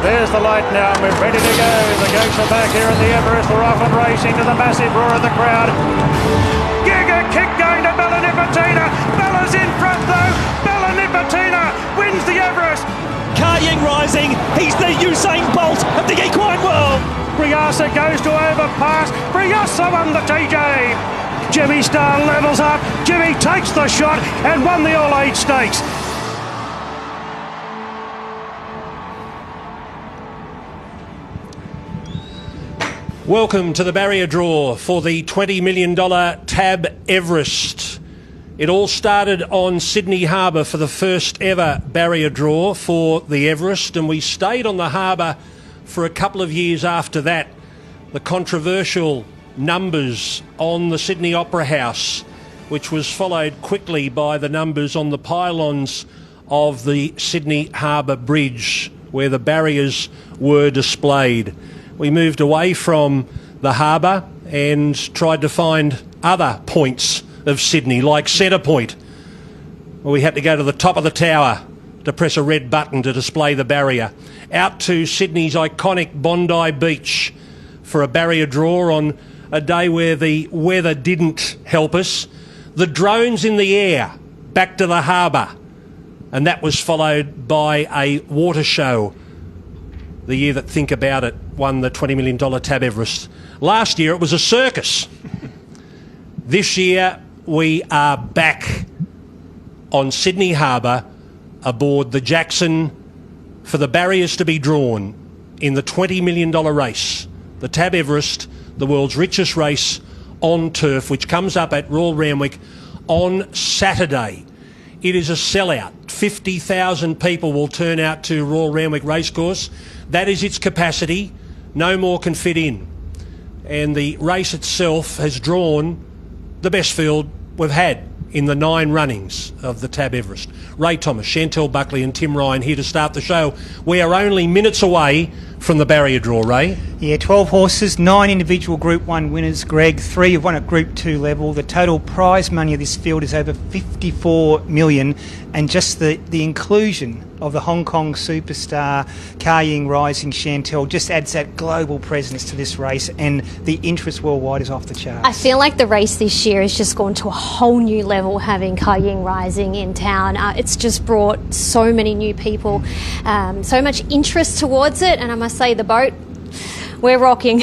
There's the light now, and we're ready to go. The goats are back here in the Everest. We're off and racing to the massive roar of the crowd. Giga kick going to Bella Nipotina. Bella's in front though. Bella Nipotina wins the Everest. Ka Ying Rising, he's the Usain Bolt of the equine world. Briasa goes to overpass. Briasa won the TJ. Jimmy Star levels up. Jimmy takes the shot and won the All-Age Stakes. Welcome to the barrier draw for the $20 million TAB Everest. It all started on Sydney Harbour for the first ever barrier draw for the Everest, and we stayed on the harbour for a couple of years after that. The controversial numbers on the Sydney Opera House, which was followed quickly by the numbers on the pylons of the Sydney Harbour Bridge, where the barriers were displayed. We moved away from the harbour and tried to find other points of Sydney, like Centre Point, where we had to go to the top of the tower to press a red button to display the barrier, out to Sydney's iconic Bondi Beach for a barrier draw on a day where the weather didn't help us, the drones in the air back to the harbour, and that was followed by a water show the year that Think About It won the $20 million TAB Everest. Last year it was a circus. This year we are back on Sydney Harbour aboard the Jackson for the barriers to be drawn in the $20 million race, the TAB Everest, the world's richest race on turf, which comes up at Royal Randwick on Saturday. It is a sellout. 50,000 people will turn out to Royal Randwick Racecourse. That is its capacity. No more can fit in. And the race itself has drawn the best field we've had in the 9 runnings of the TAB Everest. Ray Thomas, Chantelle Buckley and Tim Ryan here to start the show. We are only minutes away from the barrier draw, Ray. Yeah, 12 horses, 9 individual Group 1 winners, Greg. 3 have won at Group 2 level. The total prize money of this field is over $54 million, and just the inclusion of the Hong Kong superstar Ka Ying Rising Chantelle just adds that global presence to this race, and the interest worldwide is off the charts. I feel like the race this year has just gone to a whole new level having Ka Ying Rising in town. It's just brought so many new people, so much interest towards it, and I must say the boat, we're rocking.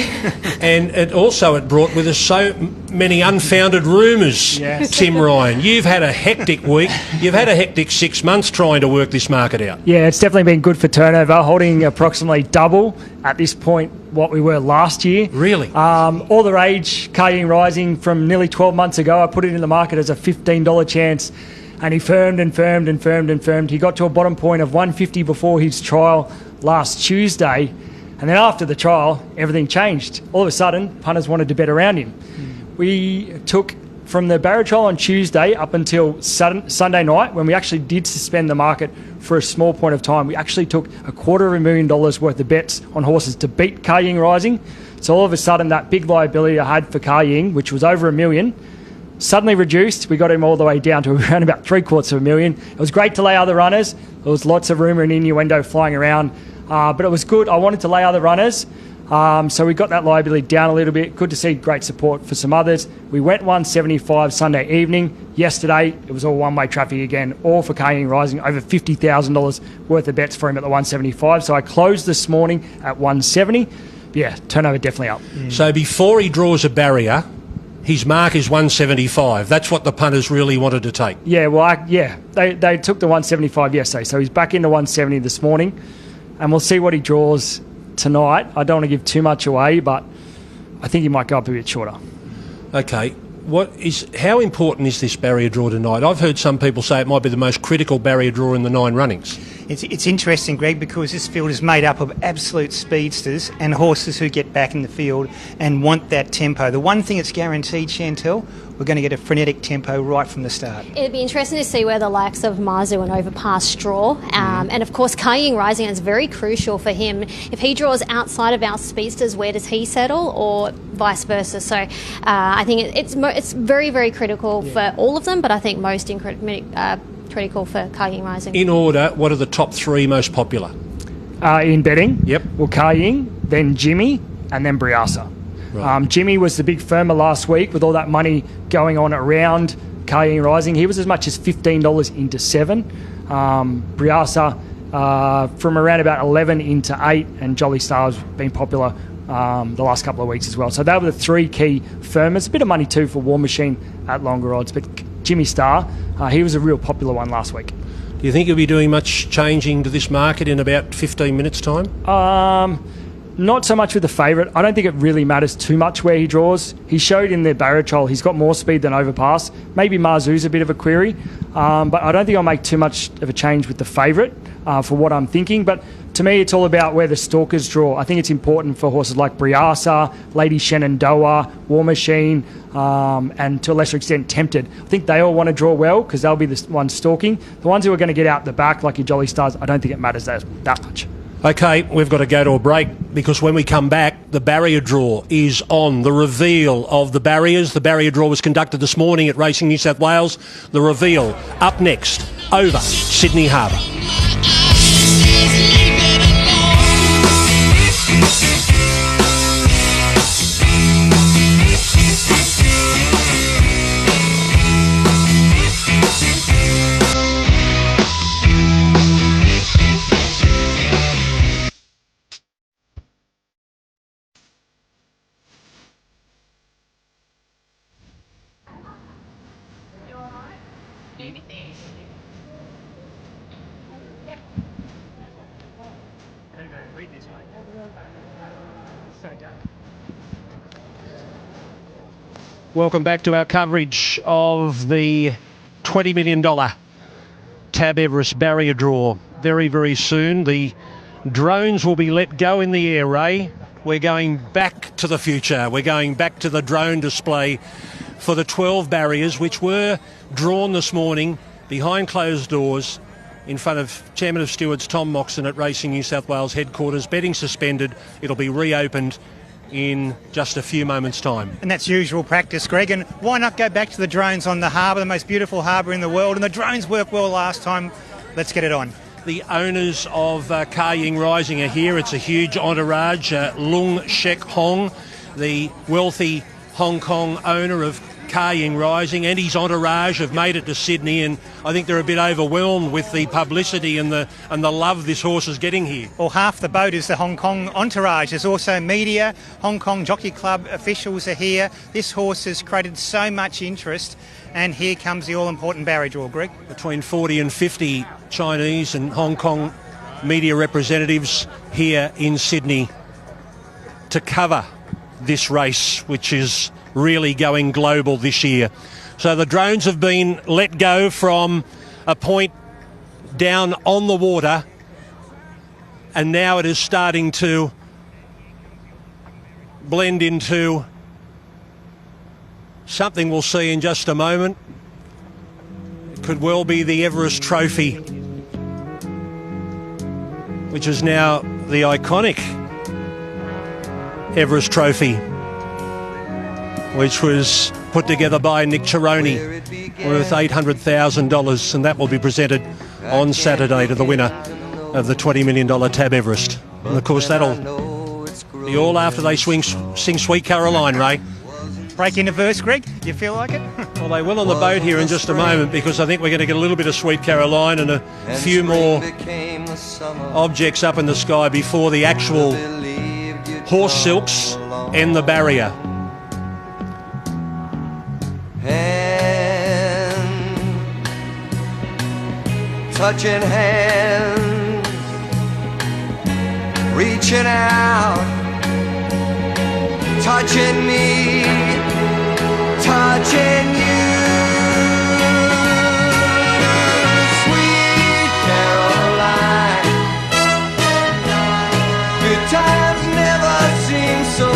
And it brought with us so many unfounded rumours, yes. Tim Ryan. You've had a hectic week. You've had a hectic 6 months trying to work this market out. Yeah, it's definitely been good for turnover, holding approximately double at this point what we were last year. Really? All the rage, Ka Ying Rising from nearly 12 months ago, I put it in the market as a $15 chance, and he firmed and firmed and firmed and firmed. He got to a bottom point of 150 before his trial last Tuesday. And then after the trial, everything changed. All of a sudden, punters wanted to bet around him. We took from the barrier trial on Tuesday up until Sunday night, when we actually did suspend the market for a small point of time. We actually took $250,000 worth of bets on horses to beat Ka Ying Rising. So all of a sudden, that big liability I had for Ka Ying, which was over $1 million, suddenly reduced. We got him all the way down to around about $750,000. It was great to lay other runners. There was lots of rumour and innuendo flying around. But it was good. I wanted to lay other runners, so we got that liability down a little bit. Good to see great support for some others. We went 175 Sunday evening. Yesterday, it was all one-way traffic again, all for Ka Ying Rising, over $50,000 worth of bets for him at the 175. So I closed this morning at 170. Yeah, turnover definitely up. So before he draws a barrier, his mark is 175. That's what the punters really wanted to take. Yeah, well, they took the 175 yesterday, so he's back in the 170 this morning. And we'll see what he draws tonight. I don't want to give too much away, but I think he might go up a bit shorter. Okay. How important is this barrier draw tonight? I've heard some people say it might be the most critical barrier draw in the 9 runnings. It's interesting, Greg, because this field is made up of absolute speedsters and horses who get back in the field and want that tempo. The one thing that's guaranteed, Chantelle, we're going to get a frenetic tempo right from the start. It'd be interesting to see where the likes of Marzu and Overpass draw. And of course, Ka Ying Rising is very crucial for him. If he draws outside of our speedsters, where does he settle, or vice versa? So I think it's very, very critical for all of them, but I think most critical for Ka Ying Rising. In order, what are the top 3 most popular? in betting. Yep. Well, Ka Ying, then Jimmy, and then Briasa. Right. Jimmy was the big firmer last week with all that money going on around Ka Ying Rising. He was as much as $15 into 7. Briasa from around about 11 into 8, and Jolly Star's been popular the last couple of weeks as well. So they were the 3 key firmers. A bit of money too for War Machine at longer odds, but Jimmy Star, he was a real popular one last week. Do you think you'll be doing much changing to this market in about 15 minutes' time? Not so much with the favourite. I don't think it really matters too much where he draws. He showed in the barrier trial he's got more speed than Overpass. Maybe Marzu's a bit of a query, but I don't think I'll make too much of a change with the favourite for what I'm thinking. But to me, it's all about where the stalkers draw. I think it's important for horses like Briasa, Lady Shenandoah, War Machine, and to a lesser extent Tempted. I think they all want to draw well because they'll be the ones stalking. The ones who are going to get out the back, like your Jolly Stars, I don't think it matters that much. Okay, we've got to go to a break because when we come back, the barrier draw is on. The reveal of the barriers. The barrier draw was conducted this morning at Racing New South Wales. The reveal up next over Sydney Harbour. Welcome back to our coverage of the $20 million TAB Everest barrier draw. Very, very soon the drones will be let go in the air, Ray. We're going back to the future. We're going back to the drone display for the 12 barriers which were drawn this morning behind closed doors in front of Chairman of Stewards Tom Moxon at Racing New South Wales headquarters. Betting suspended. It'll be reopened in just a few moments' time. And that's usual practice, Greg. And why not go back to the drones on the harbour, the most beautiful harbour in the world? And the drones worked well last time. Let's get it on. The owners of Ka Ying Rising are here. It's a huge entourage. Lung Shek Hong, the wealthy Hong Kong owner of Ka Ying Rising, and his entourage have made it to Sydney, and I think they're a bit overwhelmed with the publicity and the love this horse is getting here. Well, half the boat is the Hong Kong entourage. There's also media. Hong Kong Jockey Club officials are here. This horse has created so much interest, and here comes the all-important barrier draw, Greg. Between 40 and 50 Chinese and Hong Kong media representatives here in Sydney to cover this race, which is really going global this year. So the drones have been let go from a point down on the water, and now it is starting to blend into something we'll see in just a moment. It could well be the Everest Trophy, which is now the iconic Everest Trophy, which was put together by Nick Chironi, worth $800,000, and that will be presented on Saturday to the winner of the $20 million TAB Everest. And of course that'll be all after they sing Sweet Caroline, Ray. Break into verse, Greg? You feel like it? Well, they will on the boat here in just a moment, because I think we're going to get a little bit of Sweet Caroline and a few more objects up in the sky before the actual horse silks and the barrier. Touching hands, reaching out, touching me, touching you. Sweet Caroline, good times never seem so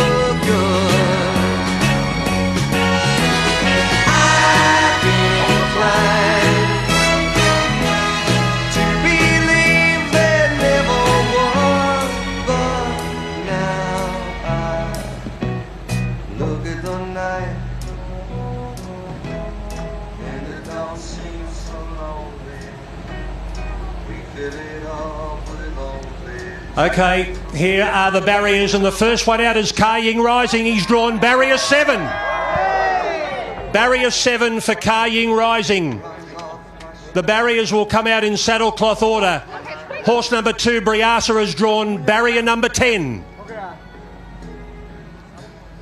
good. I've been inclined Okay, here are the barriers, and the first one out is Ka-Ying Rising. He's drawn barrier 7. Barrier 7 for Ka-Ying Rising. The barriers will come out in saddlecloth order. Horse number 2, Briasa, has drawn barrier number 10.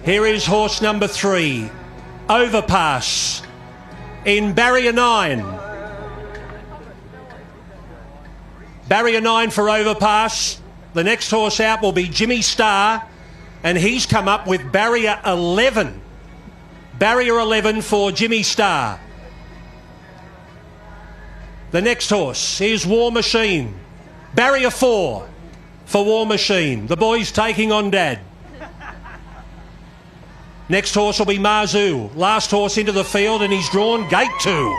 Here is horse number 3, Overpass, in barrier 9. Barrier 9 for Overpass. The next horse out will be Jimmy Star, and he's come up with barrier 11. Barrier 11 for Jimmy Star. The next horse is War Machine. Barrier 4 for War Machine. The boy's taking on Dad. Next horse will be Marzu. Last horse into the field, and he's drawn gate 2.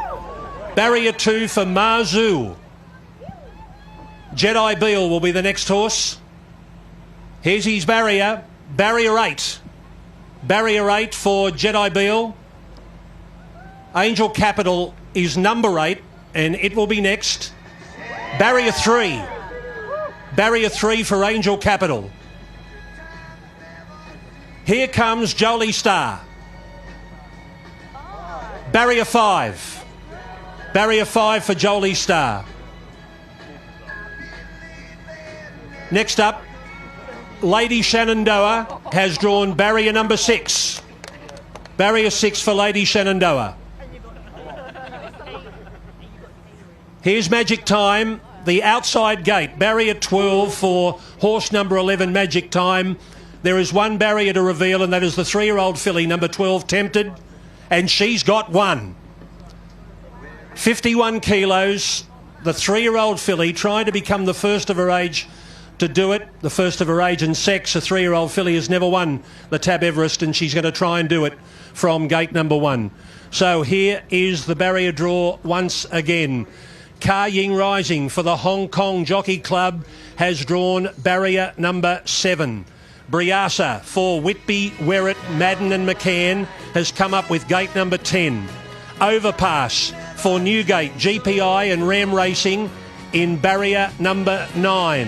Barrier 2 for Marzu. Jedi Beale will be the next horse. Here's his barrier. Barrier 8. Barrier 8 for Jedi Beale. Angel Capital is number 8, and it will be next. Barrier 3. Barrier 3 for Angel Capital. Here comes Jolie Star. Barrier 5. Barrier 5 for Jolie Star. Next up, Lady Shenandoah has drawn barrier number 6. Barrier 6 for Lady Shenandoah. Here's Magic Time, the outside gate. Barrier 12 for horse number 11, Magic Time. There is one barrier to reveal, and that is the 3-year-old filly, number 12, Tempted. And she's got one. 51 kilos. The 3-year-old filly trying to become the first of her age to do it. The first of her age and sex. A 3-year-old filly has never won the TAB Everest, and she's going to try and do it from gate number 1. So here is the barrier draw once again. Ka-Ying Rising for the Hong Kong Jockey Club has drawn barrier number 7. Briasa for Whitby, Werrett, Madden and McCann has come up with gate number 10. Overpass for Newgate, GPI and Ram Racing in barrier number 9.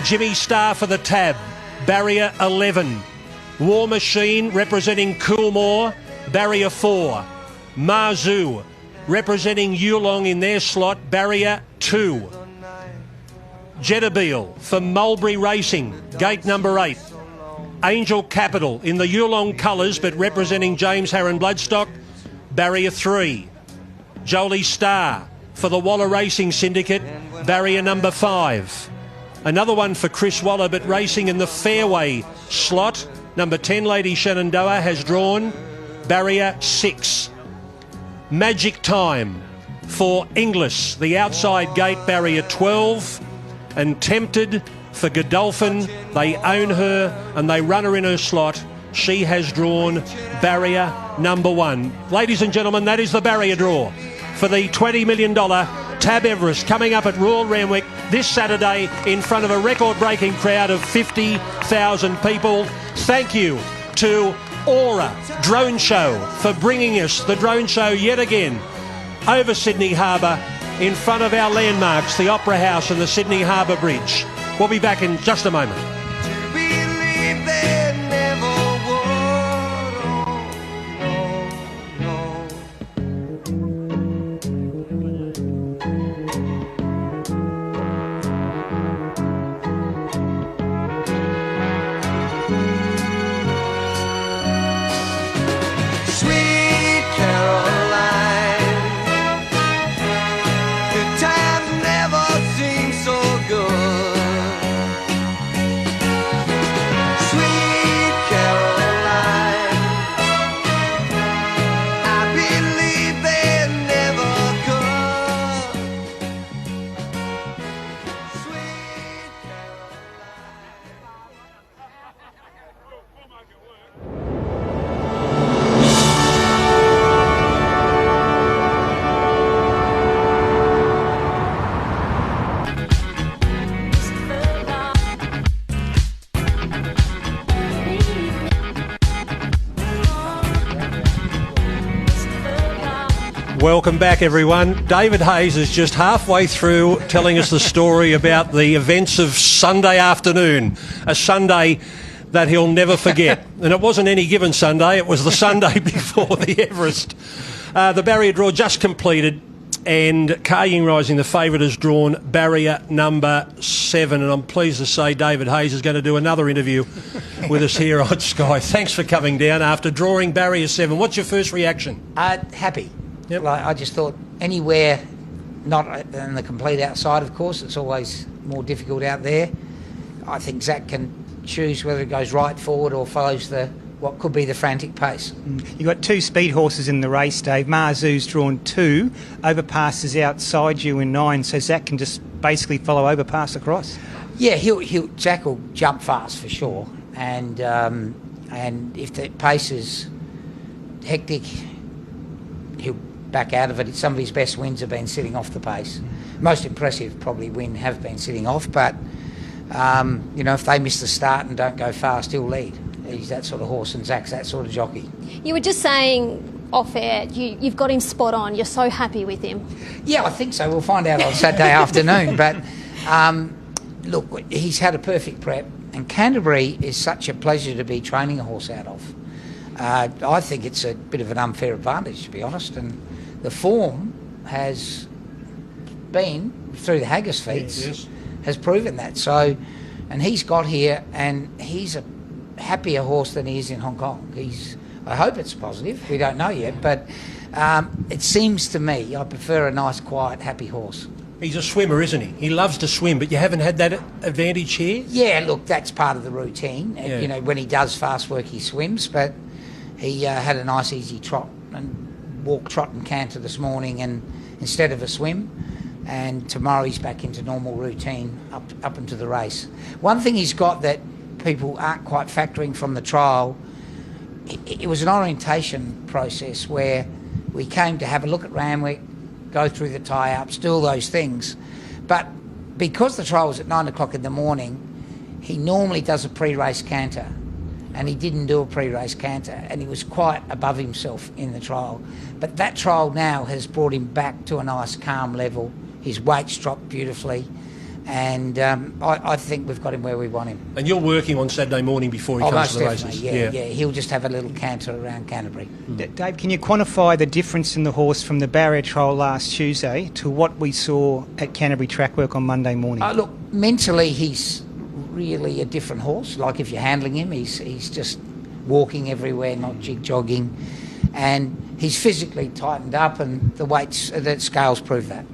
Jimmy Star for the TAB, barrier 11. War Machine representing Coolmore, barrier 4. Marzu representing Yulong in their slot, barrier 2. Jetabeal for Mulberry Racing, gate number 8. Angel Capital in the Yulong colours but representing James Harron Bloodstock, barrier 3. Jolie Star for the Waller Racing Syndicate, barrier number 5. Another one for Chris Waller but racing in the Fairway slot, number 10 Lady Shenandoah has drawn barrier 6. Magic Time for Inglis, the outside gate, barrier 12. And Tempted for Godolphin. They own her and they run her in her slot. She has drawn barrier number 1. Ladies and gentlemen, that is the barrier draw for the $20 million TAB Everest coming up at Royal Randwick this Saturday in front of a record-breaking crowd of 50,000 people. Thank you to Aura Drone Show for bringing us the drone show yet again over Sydney Harbour in front of our landmarks, the Opera House and the Sydney Harbour Bridge. We'll be back in just a moment. Sweet Welcome back, everyone. David Hayes is just halfway through telling us the story about the events of Sunday afternoon, a Sunday that he'll never forget. And it wasn't any given Sunday, it was the Sunday before the Everest. The barrier draw just completed, and Kaying Rising, the favourite, has drawn barrier number 7. And I'm pleased to say David Hayes is going to do another interview with us here on Sky. Thanks for coming down after drawing barrier 7. What's your first reaction? Happy. Yep. Like, I just thought anywhere, not in the complete outside, of course, it's always more difficult out there. I think Zach can choose whether it goes right forward or follows what could be the frantic pace. You've got 2 speed horses in the race, Dave. Marzu's drawn 2. Overpass is outside you in 9, so Zach can just basically follow Overpass across. Yeah, Zach will jump fast for sure, and if the pace is hectic, he'll back out of it. Some of his best wins have been sitting off the pace. Most impressive probably have been sitting off, but if they miss the start and don't go fast, he'll lead. He's that sort of horse, and Zach's that sort of jockey. You were just saying off air, you've got him spot on. You're so happy with him. Yeah, I think so. We'll find out on Saturday afternoon. But look, he's had a perfect prep, and Canterbury is such a pleasure to be training a horse out of. I think it's a bit of an unfair advantage, to be honest, and the form has been, through the Haggis feats, has proven that. So, and he's got here, and he's a happier horse than he is in Hong Kong. I hope it's positive. We don't know yet, but it seems to me I prefer a nice, quiet, happy horse. He's a swimmer, isn't he? He loves to swim, but you haven't had that advantage here? Yeah, look, that's part of the routine. Yeah. When he does fast work, he swims, but he had a nice, easy trot and walk, trot and canter this morning, and instead of a swim, and tomorrow he's back into normal routine up into the race. One thing he's got that people aren't quite factoring from the trial, it was an orientation process where we came to have a look at Randwick, go through the tie-ups, do all those things. But because the trial was at 9 o'clock in the morning, he normally does a pre-race canter, and he didn't do a pre-race canter, and he was quite above himself in the trial. But that trial now has brought him back to a nice calm level. His weight's dropped beautifully, and I think we've got him where we want him. And you're working on Saturday morning before he comes to the races? Yeah. He'll just have a little canter around Canterbury. Dave, can you quantify the difference in the horse from the barrier trial last Tuesday to what we saw at Canterbury track work on Monday morning? Look, mentally he's really a different horse. Like, if you're handling him, he's just walking everywhere, not jig-jogging. And he's physically tightened up, and the scales prove that.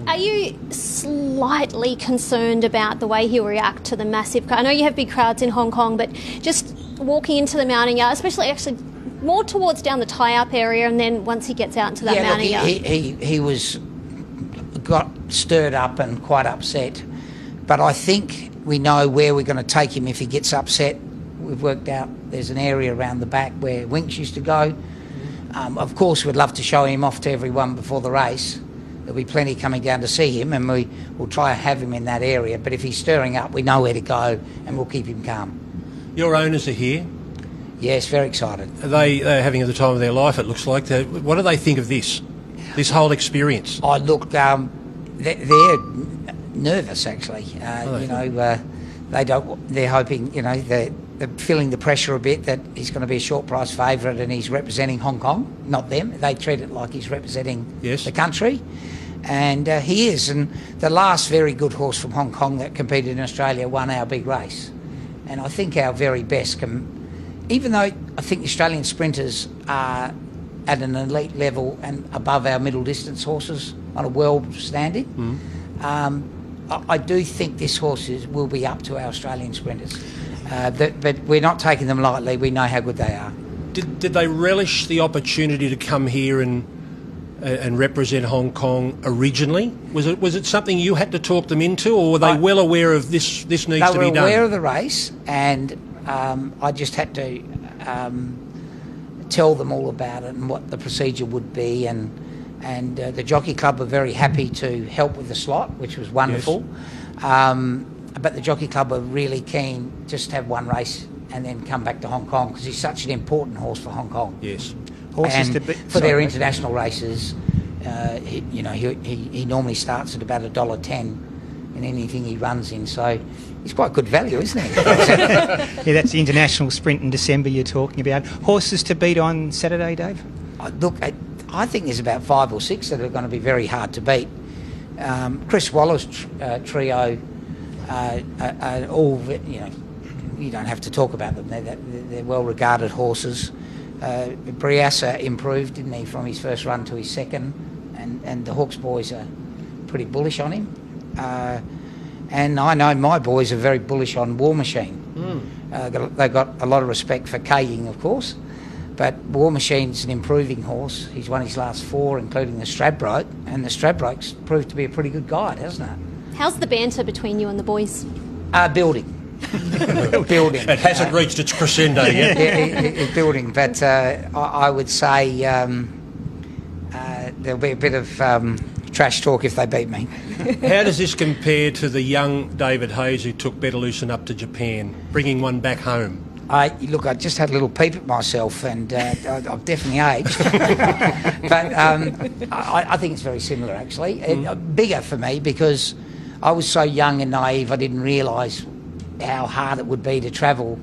Are you slightly concerned about the way he'll react to the massive crowd? I know you have big crowds in Hong Kong, but just walking into the mounting yard, especially actually more towards down the tie-up area, and then once he gets out into that mounting yard. He got stirred up and quite upset, but I think we know where we're going to take him if he gets upset. We've worked out there's an area around the back where Winks used to go. Of course, we'd love to show him off to everyone before the race. There'll be plenty coming down to see him, and we'll try and have him in that area. But if he's stirring up, we know where to go, and we'll keep him calm. Your owners are here. Yes, very excited. They're having the time of their life, it looks like. What do they think of this whole experience? Oh, look, they're nervous, actually. They're hoping, they're feeling the pressure a bit that he's going to be a short price favourite and he's representing Hong Kong, not them. They treat it like he's representing the country. And he is. And the last very good horse from Hong Kong that competed in Australia won our big race. And I think our very best can, even though I think the Australian sprinters are at an elite level and above our middle distance horses on a world standing, I do think this horse will be up to our Australian sprinters. But we're not taking them lightly. We know how good they are. Did they relish the opportunity to come here and represent Hong Kong originally? Was it something you had to talk them into, or were they well aware of this needs to be done? They were aware of the race, and I just had to tell them all about it and what the procedure would be, and the Jockey Club were very happy to help with the slot, which was wonderful. Yes. But the Jockey Club were really keen just to have one race and then come back to Hong Kong, because he's such an important horse for Hong Kong. Yes. For their international races, He normally starts at about $1.10 in anything he runs in, so he's quite good value, isn't he? Yeah, that's the international sprint in December you're talking about. Horses to beat on Saturday, Dave? Look, I think there's about 5 or 6 that are going to be very hard to beat. Chris Waller's trio are all, you don't have to talk about them. They're well-regarded horses. Briassa improved, didn't he, from his first run to his second, and the Hawks boys are pretty bullish on him. And I know my boys are very bullish on War Machine. They've got a lot of respect for Kaying, of course, but War Machine's an improving horse. He's won his last 4, including the Stradbroke, and the Stradbroke's proved to be a pretty good guide, hasn't it? How's the banter between you and the boys? Building. Building. It hasn't reached its crescendo yet. It's building, but I would say there'll be a bit of trash talk if they beat me. How does this compare to the young David Hayes who took Better Loosen up to Japan, bringing one back home? I just had a little peep at myself, and I've definitely aged. But I think it's very similar, actually. Bigger for me because I was so young and naive, I didn't realise how hard it would be to travel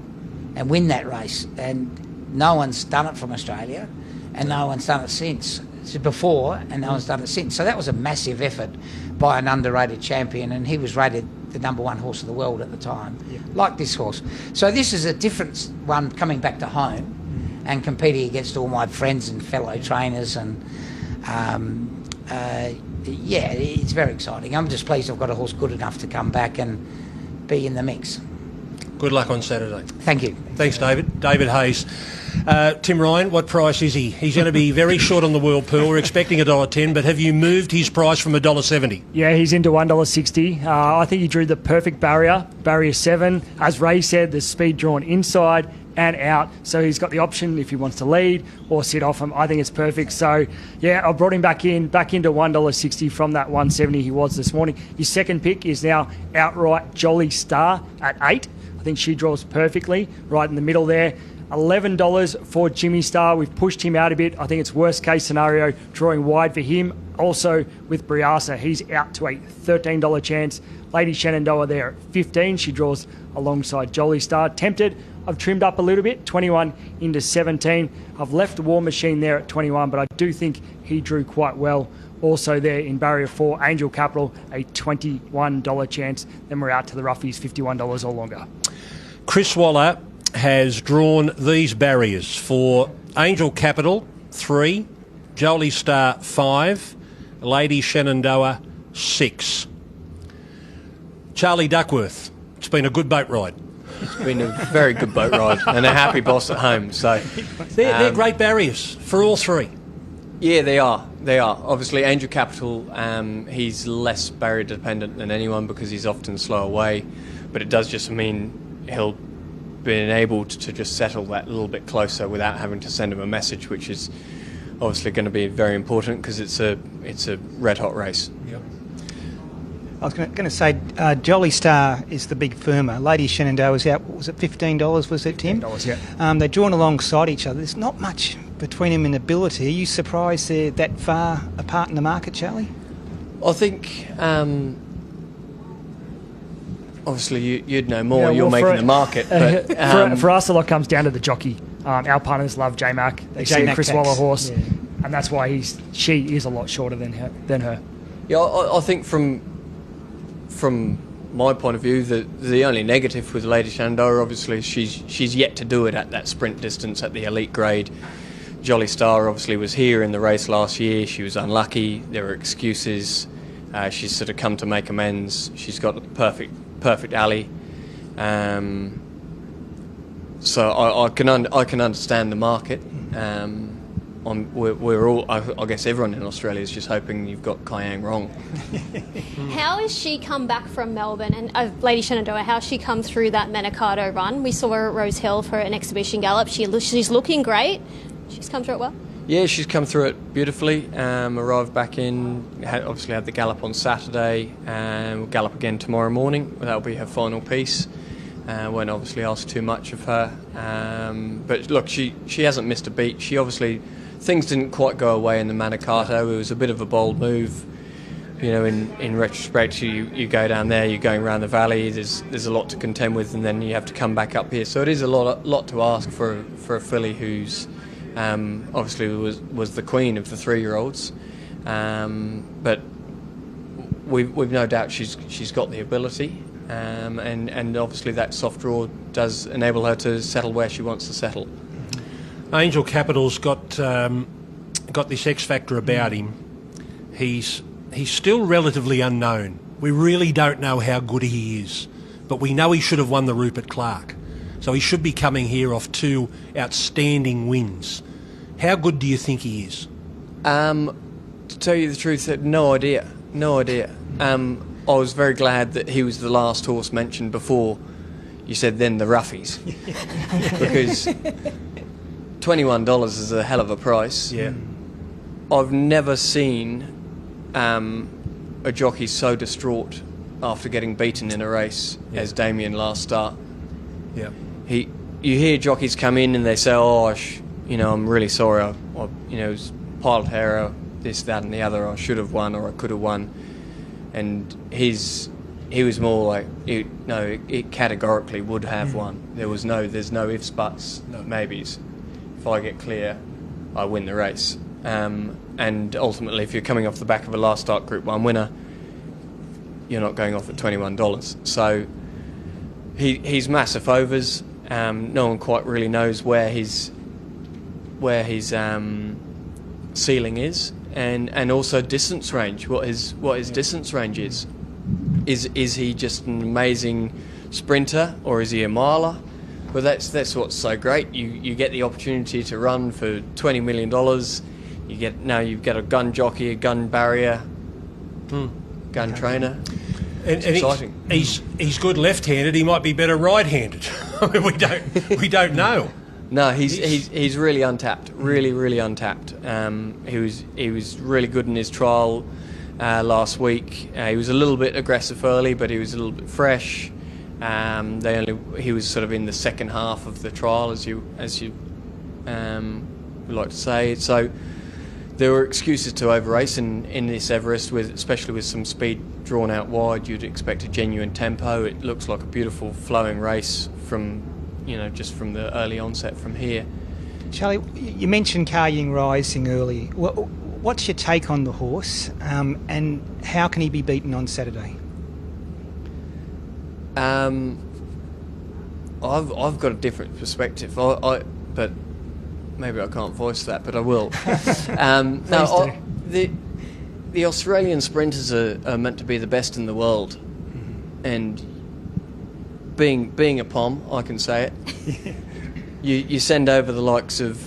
and win that race. And no one's done it from Australia, and no one's done it since. Before, and no one's done it since. So that was a massive effort by an underrated champion, and he was rated the number 1 horse of the world at the time, like this horse. So this is a different one coming back to home and competing against all my friends and fellow trainers, and it's very exciting. I'm just pleased I've got a horse good enough to come back and be in the mix. Good luck on Saturday. Thank you. Thanks, David. David Hayes. Tim Ryan, what price is he? He's going to be very short on the World Pool. We're expecting $1.10, but have you moved his price from $1.70? Yeah, he's into $1.60. I think he drew the perfect barrier 7. As Ray said, the speed drawn inside and out, so he's got the option if he wants to lead or sit off him. I think it's perfect. So yeah, I brought him back into $1.60 from that $1.70 he was this morning. His second pick is now outright Jolly Star at 8. I think she draws perfectly right in the middle there. $11 for Jimmy Star. We've pushed him out a bit. I think it's worst case scenario drawing wide for him. Also with Briassa, he's out to a $13 chance. Lady Shenandoah there at 15. She draws alongside Jolly Star. Tempted, I've trimmed up a little bit, 21 into 17. I've left the War Machine there at 21, but I do think he drew quite well. Also there in barrier 4, Angel Capital, a $21 chance. Then we're out to the roughies, $51 or longer. Chris Waller has drawn these barriers for Angel Capital 3, Jolie Star 5, Lady Shenandoah 6. Charlie Duckworth, it's been a good boat ride. It's been a very good boat ride and a happy boss at home. So they're great barriers for all 3. Yeah, they are. Obviously, Angel Capital, he's less barrier dependent than anyone because he's often slow away, but it does just mean he'll be enabled to just settle that a little bit closer without having to send him a message, which is obviously going to be very important because it's a red hot race. Yep. I was going to say Jolly Star is the big firmer. Lady Shenandoah was out, what was it, $15, was it, Tim? $15, yeah. They're drawn alongside each other. There's not much between them in ability. Are you surprised they're that far apart in the market, Charlie? I think obviously you'd know more. You're making the market. But, for us, a lot comes down to the jockey. Our punters love J-Mac. They see a Chris Waller horse, and that's why she is a lot shorter than her. Yeah, I think from my point of view, the only negative with Lady Shenandoah, obviously, she's yet to do it at that sprint distance at the elite grade. Jolly Star obviously was here in the race last year. She was unlucky. There were excuses. She's sort of come to make amends. She's got a perfect alley. So I can understand the market. We're all, I guess everyone in Australia is just hoping you've got Kayang wrong. How has she come back from Melbourne, and Lady Shenandoah, how has she come through that Manikato run? We saw her at Rose Hill for an exhibition gallop. She's looking great. She's come through it well? Yeah, she's come through it beautifully. Arrived back in, obviously had the gallop on Saturday, and we'll gallop again tomorrow morning. That'll be her final piece. Won't obviously ask too much of her. But look, she hasn't missed a beat. She obviously, things didn't quite go away in the Manicato. It was a bit of a bold move. You know, in retrospect, you go down there, you're going around the valley. There's a lot to contend with, and then you have to come back up here. So it is a lot to ask for a filly who's obviously was the queen of the 3-year-olds, but we've no doubt she's got the ability, and obviously that soft draw does enable her to settle where she wants to settle. Angel Capital's got this X factor about him. He's still relatively unknown. We really don't know how good he is, but we know he should have won the Rupert Clark. So he should be coming here off 2 outstanding wins. How good do you think he is? To tell you the truth, no idea. I was very glad that he was the last horse mentioned before you said then the roughies. Because $21 is a hell of a price. Yeah. I've never seen a jockey so distraught after getting beaten in a race as Damien last start. Yeah. You hear jockeys come in and they say, I'm really sorry, I it was pilot error, this, that and the other, I should have won or I could have won. And he was more like, it categorically would have won. There's no ifs, buts, maybes. If I get clear, I win the race. And ultimately, if you're coming off the back of a last start Group 1 winner, you're not going off at $21. So he's massive overs. No one quite really knows where his ceiling is, and also distance range. What his distance range is. Is he just an amazing sprinter, or is he a miler? Well, that's what's so great. You get the opportunity to run for $20 million. You've got a gun jockey, a gun barrier, gun trainer. And exciting. He's good left-handed. He might be better right-handed. we don't know. No, he's really untapped. Really untapped. He was really good in his trial last week. He was a little bit aggressive early, but he was a little bit fresh. He was sort of in the second half of the trial, as you would like to say. So there were excuses to over-race in this Everest, especially with some speed drawn out wide. You'd expect a genuine tempo. It looks like a beautiful flowing race from the early onset from here. Charlie, you mentioned Ka-Ying Rising earlier. What's your take on the horse, and how can he be beaten on Saturday? I've got a different perspective. But maybe I can't voice that, but I will. The Australian sprinters are meant to be the best in the world, and being a POM, I can say it. You send over the likes of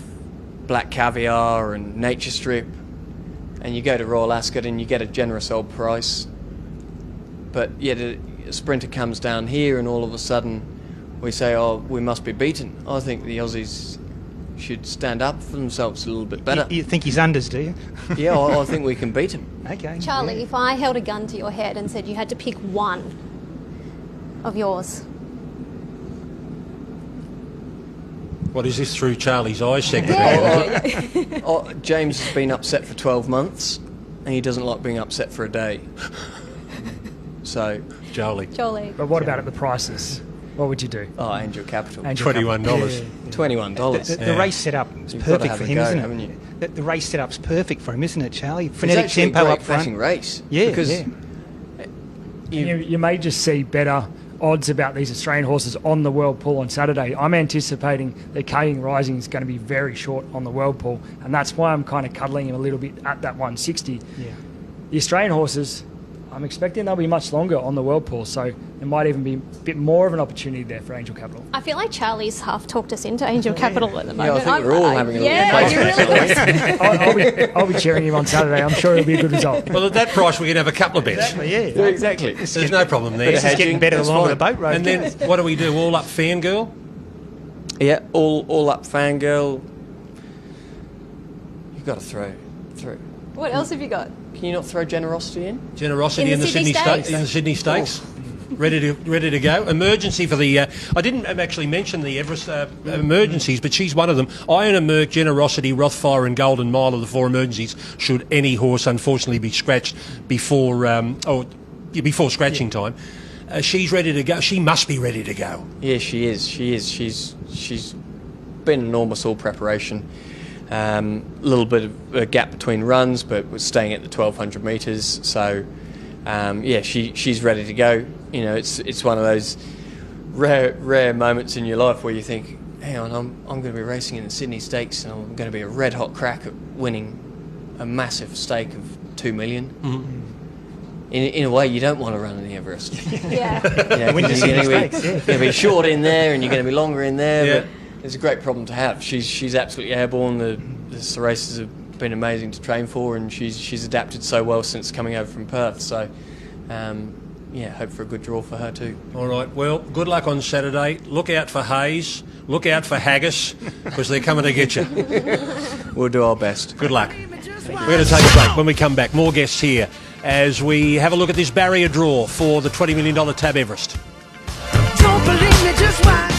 Black Caviar and Nature Strip, and you go to Royal Ascot and you get a generous old price. But yet a sprinter comes down here and all of a sudden we say, we must be beaten. I think the Aussies should stand up for themselves a little bit better. You think he's unders, do you? Yeah, I think we can beat him. Okay. Charlie, if I held a gun to your head and said you had to pick one of yours. What is this through Charlie's eyes segment? James has been upset for 12 months and he doesn't like being upset for a day. So, Charlie. But what about at the prices? What would you do? Oh, Angel Capital. $21. Yeah. $21. The race setup is perfect for him, isn't it? The race setup's perfect for him, isn't it, Charlie? Frenetic tempo up front. Race. Yeah, because you may just see better odds about these Australian horses on the World Pool on Saturday. I'm anticipating that Ka-Ying Rising is going to be very short on the World Pool, and that's why I'm kind of cuddling him a little bit at that 160. Yeah. The Australian horses, I'm expecting they'll be much longer on the World Pool, so there might even be a bit more of an opportunity there for Angel Capital. I feel like Charlie's half talked us into Angel Capital at the moment. Yeah, I think we're all having a little I'll be cheering him on Saturday. I'm sure it'll be a good result. Well, at that price, we can have a couple of bets. Exactly, yeah. Exactly. There's no problem there. This is getting better along the boat road. And then, what do we do? All up Fangirl? Yeah, all up Fangirl. You've got to throw. What else have you got? Can you not throw Generosity in? Generosity in the Sydney Stakes? In the Sydney Stakes? ready to go. Emergency for the... I didn't actually mention the Everest emergencies, but she's one of them. Iona, Merck, Generosity, Rothfire and Golden Mile are the 4 emergencies should any horse unfortunately be scratched before scratching time. She's ready to go. She must be ready to go. Yeah, she is. She's been enormous all preparation. A little bit of a gap between runs, but was staying at the 1,200 metres. So, she's ready to go. You know, it's one of those rare moments in your life where you think, hang on, I'm going to be racing in the Sydney Stakes, and I'm going to be a red hot crack at winning a massive stake of 2 million. Mm-hmm. In a way, you don't want to run in the Everest. Yeah. You're going to be short in there, and you're going to be longer in there. Yeah. But it's a great problem to have. She's absolutely airborne. The races have been amazing to train for, and she's adapted so well since coming over from Perth. So, hope for a good draw for her too. All right. Well, good luck on Saturday. Look out for Hayes. Look out for Haggis, because they're coming to get you. We'll do our best. Good luck. We're going to take a break. When we come back, more guests here as we have a look at this barrier draw for the $20 million TAB Everest. Don't believe me, just watch.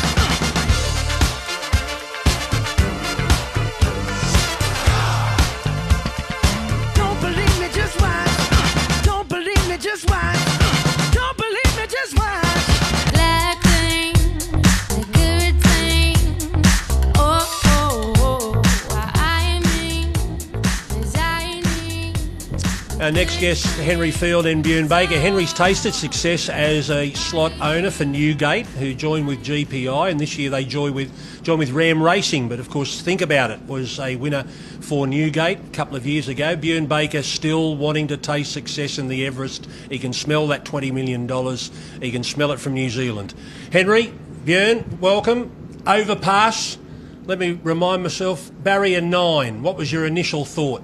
Don't believe me, just watch. Don't believe me, just watch. Don't believe me, just watch. Black thing, a good thing. I mean, designing. Our next guest, Henry Field and Bjorn Baker. Henry's tasted success as a slot owner for Newgate, who joined with GPI, and this year they joined with Ram Racing. But of course, Think About It was a winner for Newgate a couple of years ago. Bjorn Baker still wanting to taste success in the Everest. He can smell that $20 million. He can smell it from New Zealand. Henry, Bjorn, welcome. Overpass. Let me remind myself, barrier 9. What was your initial thought?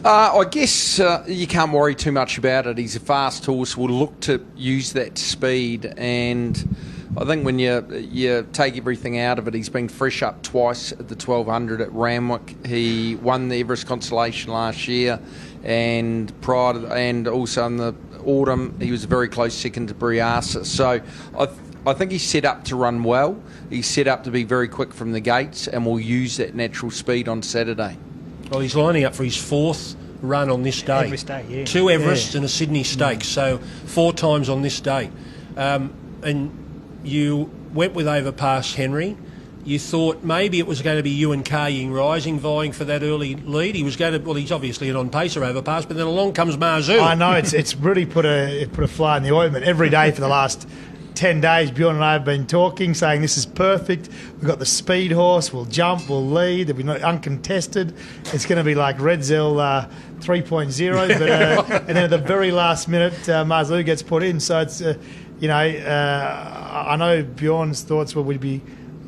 I guess you can't worry too much about it. He's a fast horse. We'll look to use that speed, and I think when you take everything out of it, he's been fresh up twice at the 1200 at Ramwick. He won the Everest Consolation last year, and and also in the autumn he was a very close second to Briasa. So I think he's set up to run well. He's set up to be very quick from the gates, and we'll use that natural speed on Saturday. Well, he's lining up for his 4th run on this day. Everest Day, yeah. 2 Everests and a Sydney Stakes, so 4 times on this day. And you went with Overpass, Henry. You thought maybe it was going to be you and Kaying Rising vying for that early lead. He was going to. Well, he's obviously an on-pacer, Overpass, but then along comes Marzu. I know it's really put a fly in the ointment. Every day for the last 10 days, Bjorn and I have been talking, saying this is perfect. We've got the speed horse, we'll jump, we'll lead, they'll be uncontested. It's going to be like Redzel 3.0, but and then at the very last minute, Marzu gets put in. So it's, I know Bjorn's thoughts were we'd be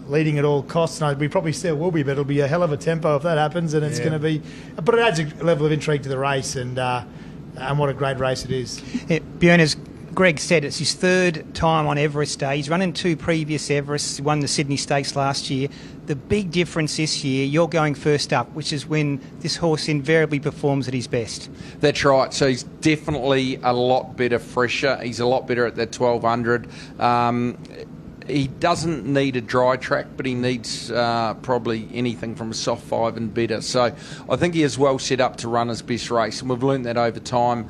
leading at all costs, and we probably still will be, but it'll be a hell of a tempo if that happens, and it's going to be. But it adds a level of intrigue to the race, and what a great race it is. Yeah, Bjorn, as Greg said, it's his 3rd time on Everest Day. He's run in 2 previous Everests. He won the Sydney Stakes last year. The big difference this year, you're going first up, which is when this horse invariably performs at his best. That's right. So he's definitely a lot better, fresher. He's a lot better at that 1200. He doesn't need a dry track, but he needs probably anything from a soft 5 and better. So I think he is well set up to run his best race, and we've learnt that over time.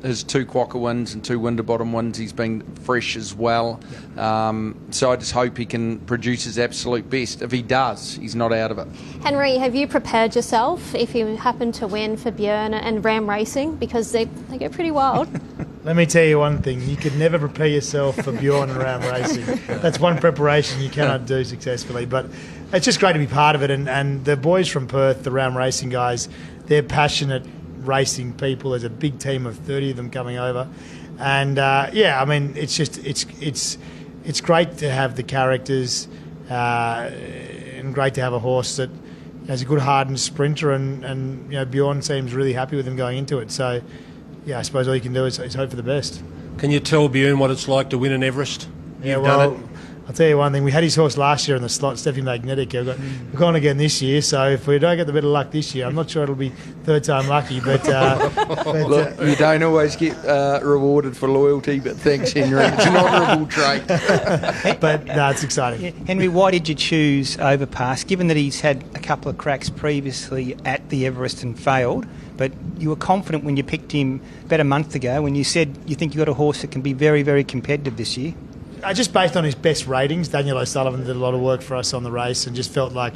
His 2 Quokka wins and 2 Winterbottom wins, he's been fresh as well. So I just hope he can produce his absolute best. If he does, he's not out of it. Henry, have you prepared yourself if you happen to win for Bjorn and Ram Racing? Because they get pretty wild. Let me tell you one thing, you could never prepare yourself for Bjorn and Ram Racing. That's one preparation you cannot do successfully, but it's just great to be part of it, and the boys from Perth, the Ram Racing guys, they're passionate racing people. There's a big team of 30 of them coming over, and it's great to have the characters, and great to have a horse that has a good hardened sprinter, and Bjorn seems really happy with him going into it. So I suppose all you can do is hope for the best. Can you tell Bjorn what it's like to win an Everest? You've done it. I'll tell you one thing, we had his horse last year in the slot, Steffi Magnetic. We've gone again this year, so if we don't get the bit of luck this year, I'm not sure it'll be third time lucky, but Look, you don't always get rewarded for loyalty, but thanks, Henry. It's an honourable trait. but no, it's exciting. Yeah. Henry, why did you choose Overpass, given that he's had a couple of cracks previously at the Everest and failed, but you were confident when you picked him about a month ago when you said you think you got a horse that can be very, very competitive this year? Just based on his best ratings, Daniel O'Sullivan did a lot of work for us on the race and just felt like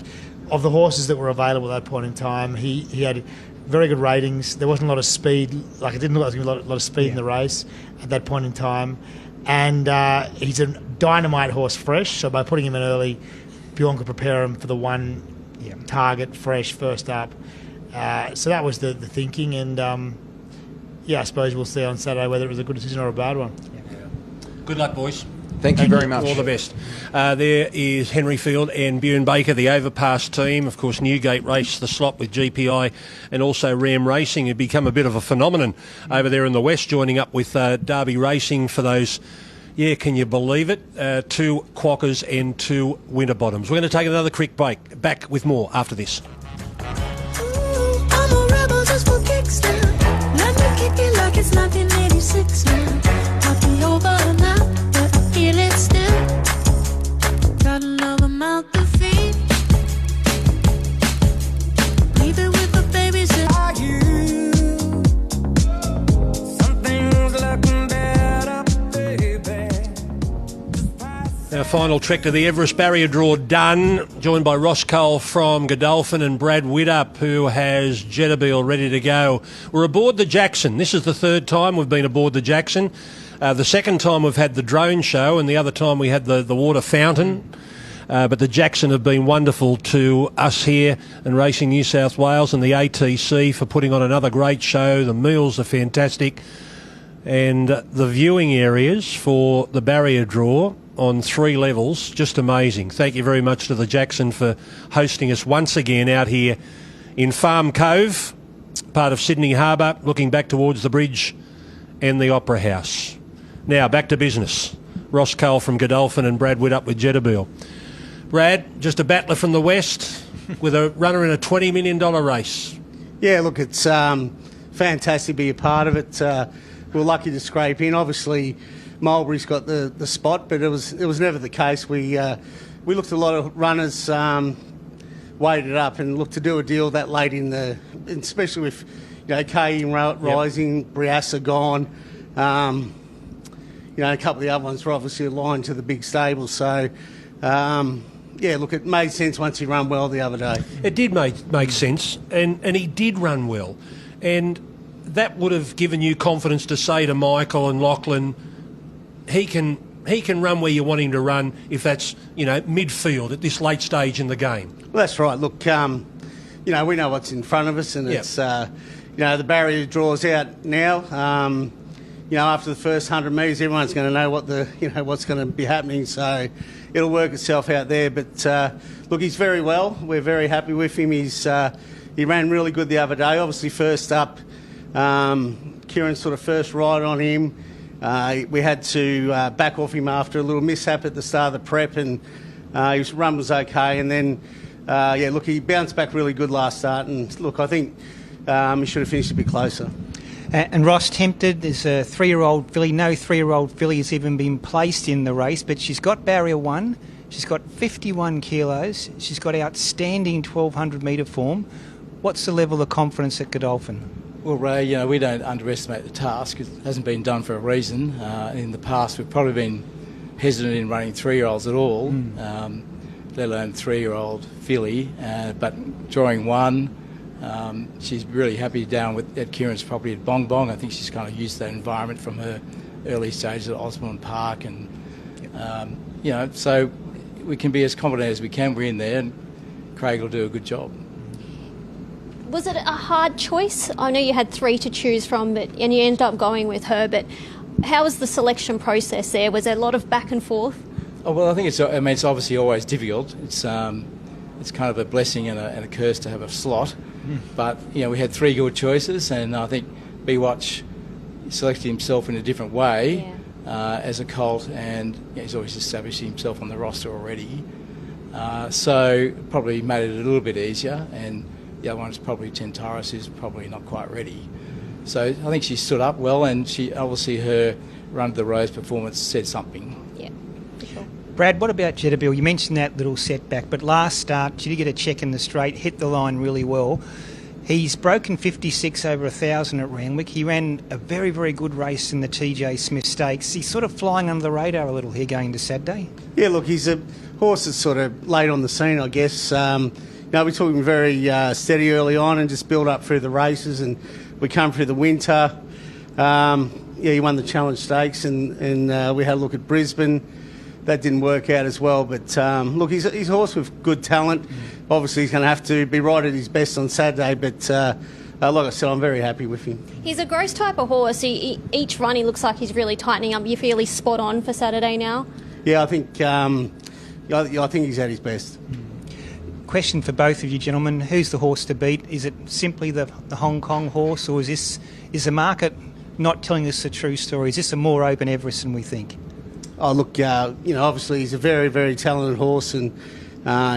of the horses that were available at that point in time, he had very good ratings. There wasn't a lot of speed, like it didn't look like there was a lot of speed in the race at that point in time. And he's a dynamite horse fresh, so by putting him in early, Bjorn could prepare him for the one target fresh first up. So that was the thinking, and I suppose we'll see on Saturday whether it was a good decision or a bad one. Good luck, boys. Thank you very much. All the best. There is Henry Field and Bjorn Baker, the Overpass team. Of course, Newgate raced the slot with GPI and also Ram Racing. Had become a bit of a phenomenon over there in the West, joining up with Derby Racing for those, can you believe it? 2 Quackers and 2 Winterbottoms. We're going to take another quick break. Back with more after this. I'm a rebel just for kicks now. Let me kick it like it's 1986 now. I'll be over now, but I feel it still. Got another mouth to feed. Leave it with the babies. Are you? Something's looking better, baby. Our final trek to the Everest barrier draw done, joined by Ross Cole from Godolphin and Brad Widdop, who has Jetterbill ready to go. We're aboard the Jackson. This is the third time we've been aboard the Jackson. The second time we've had the drone show, and the other time we had the water fountain. But the Jackson have been wonderful to us here and Racing New South Wales and the ATC for putting on another great show. The meals are fantastic. And the viewing areas for the barrier draw on 3 levels, just amazing. Thank you very much to the Jackson for hosting us once again out here in Farm Cove, part of Sydney Harbour, looking back towards the bridge and the Opera House. Now, back to business. Ross Cole from Godolphin and Brad Widdop with Jetterbill. Brad, just a battler from the West with a runner in a $20 million race. Yeah, look, it's fantastic to be a part of it. We're lucky to scrape in. Obviously, Mulberry's got the spot, but it was never the case. We looked at a lot of runners, weighted up, and looked to do a deal that late in the, especially with K Rising, Briassa gone. A couple of the other ones were obviously aligned to the big stables. So, look, it made sense once he ran well the other day. It did make sense, and he did run well, and that would have given you confidence to say to Michael and Lachlan, he can run where you want him to run if that's midfield at this late stage in the game. Well, that's right. Look, we know what's in front of us, and it's the barrier draws out now. After the first 100 metres, everyone's going to know what's going to be happening. So it'll work itself out there. But look, he's very well. We're very happy with him. He ran really good the other day. Obviously, first up, Kieran's sort of first ride on him. We had to back off him after a little mishap at the start of the prep, and his run was okay. And then, he bounced back really good last start. And look, I think he should have finished a bit closer. And Ross tempted. There's a 3-year-old filly. No 3-year-old filly has even been placed in the race, but she's got barrier 1. She's got 51 kilos. She's got outstanding 1,200 metre form. What's the level of confidence at Godolphin? Well, Ray, we don't underestimate the task. It hasn't been done for a reason. In the past, we've probably been hesitant in running 3-year-olds at all, let alone 3-year-old filly. But drawing 1, she's really happy down at Kieran's property at Bong Bong. I think she's kind of used to that environment from her early stages at Osborne Park, and so we can be as confident as we can. We're in there, and Craig will do a good job. Was it a hard choice? I know you had 3 to choose from, and you ended up going with her. But how was the selection process there? Was there a lot of back and forth? Oh, well, I think it's obviously always difficult. It's kind of a blessing and a curse to have a slot. But we had 3 good choices, and I think B-Watch selected himself in a different way. as a colt, and he's always established himself on the roster already. So probably made it a little bit easier, and the other one's probably Tentaris, who's probably not quite ready. So I think she stood up well, and she obviously her run to the Rose performance said something. Yeah, for sure. Brad, what about Jetabil? You mentioned that little setback, but last start, she did get a check in the straight, hit the line really well. He's broken 56 over 1,000 at Randwick. He ran a very, very good race in the TJ Smith Stakes. He's sort of flying under the radar a little here going into Saturday. Yeah, look, he's a horse that's sort of late on the scene, I guess. We took him very steady early on and just built up through the races, and we come through the winter. He won the Challenge Stakes, and we had a look at Brisbane. That didn't work out as well, but look, he's a horse with good talent. Obviously, he's going to have to be right at his best on Saturday, but like I said, I'm very happy with him. He's a gross type of horse. Each run he looks like he's really tightening up. You feel he's spot on for Saturday now? Yeah, I think he's at his best. Question for both of you gentlemen, who's the horse to beat? Is it simply the Hong Kong horse, or is the market not telling us the true story? Is this a more open Everest than we think? Oh, look, obviously he's a very, very talented horse, and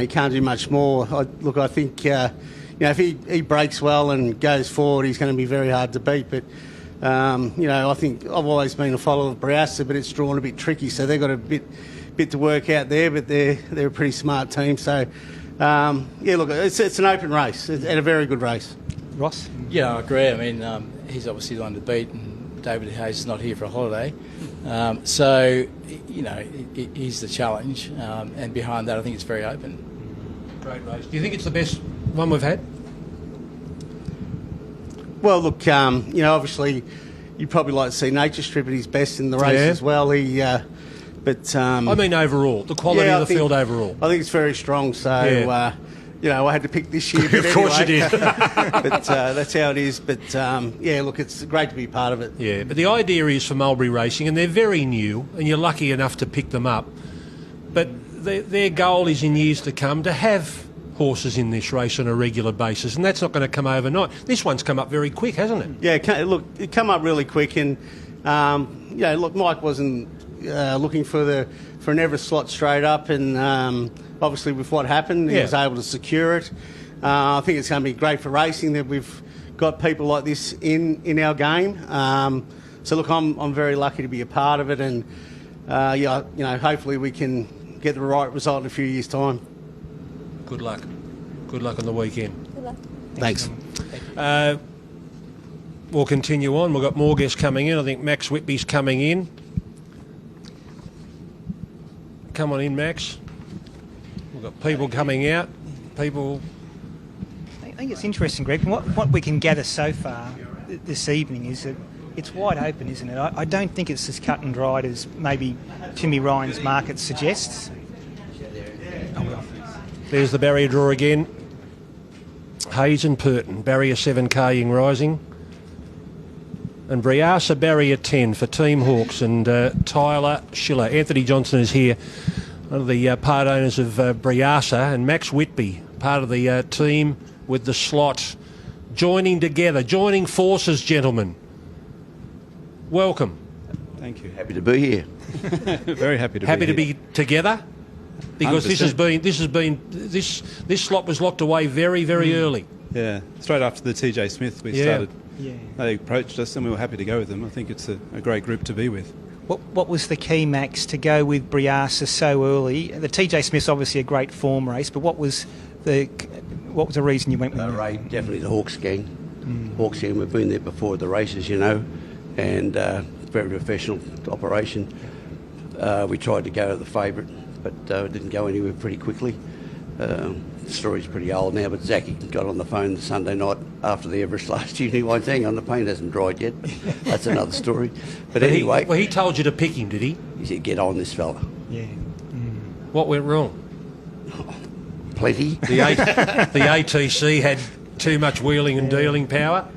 he can't do much more. I think, if he breaks well and goes forward, he's going to be very hard to beat. But, I think I've always been a follower of Briassa, but it's drawn a bit tricky, so they've got a bit to work out there, but they're a pretty smart team. So, it's an open race and a very good race. Ross? Yeah, I agree. I mean, he's obviously the one to beat, and David Hayes is not here for a holiday. So, he's the challenge, and behind that I think it's very open. Great race. Do you think it's the best one we've had? Well, look, obviously you'd probably like to see Nature Strip at his best in the race as well. I mean overall, the quality of the field overall. I think it's very strong, so... I had to pick this year. But of course you did. But that's how it is. But, look, it's great to be part of it. Yeah, but the idea is for Mulberry Racing, and they're very new, and you're lucky enough to pick them up, but their goal is in years to come to have horses in this race on a regular basis, and that's not going to come overnight. This one's come up very quick, hasn't it? Yeah, look, it come up really quick, and, Mike wasn't looking for an Everest slot straight up, and... obviously, with what happened, he was able to secure it. I think it's going to be great for racing that we've got people like this in our game. So, look, I'm very lucky to be a part of it, and hopefully we can get the right result in a few years' time. Good luck. Good luck on the weekend. Good luck. Thanks. We'll continue on. We've got more guests coming in. I think Max Whitby's coming in. Come on in, Max. We've got people coming out. People. I think it's interesting, Greg. What we can gather so far this evening is that it's wide open, isn't it? I don't think it's as cut and dried as maybe Timmy Ryan's market suggests. There's the barrier draw again. Hayes and Purton, barrier 7, Carrying Rising. And Briassa, barrier 10 for Team Hawks, and Tyler Schiller. Anthony Johnson is here, one of the part owners of Briassa, and Max Whitby, part of the team with the slot, joining together, joining forces, gentlemen. Welcome. Thank you. Happy to be here. Very happy to be here. Happy to be together, because 100%. this slot was locked away very, very early. Yeah, straight after the TJ Smith we started. Yeah. They approached us and we were happy to go with them. I think it's a great group to be with. What was the key, Max, to go with Briassa so early? The TJ Smith's obviously a great form race, but what was the reason you went with him? Ray, definitely the Hawks gang. Hawks gang, we've been there before at the races, and it's a very professional operation. We tried to go to the favourite, but it didn't go anywhere pretty quickly. The story's pretty old now, but Zachy got on the phone Sunday night after the Everest last year, and he went, hang on, the paint hasn't dried yet. That's another story. But anyway... He told you to pick him, did he? He said, get on this fella. Yeah. What went wrong? Plenty. The ATC had too much wheeling and dealing power?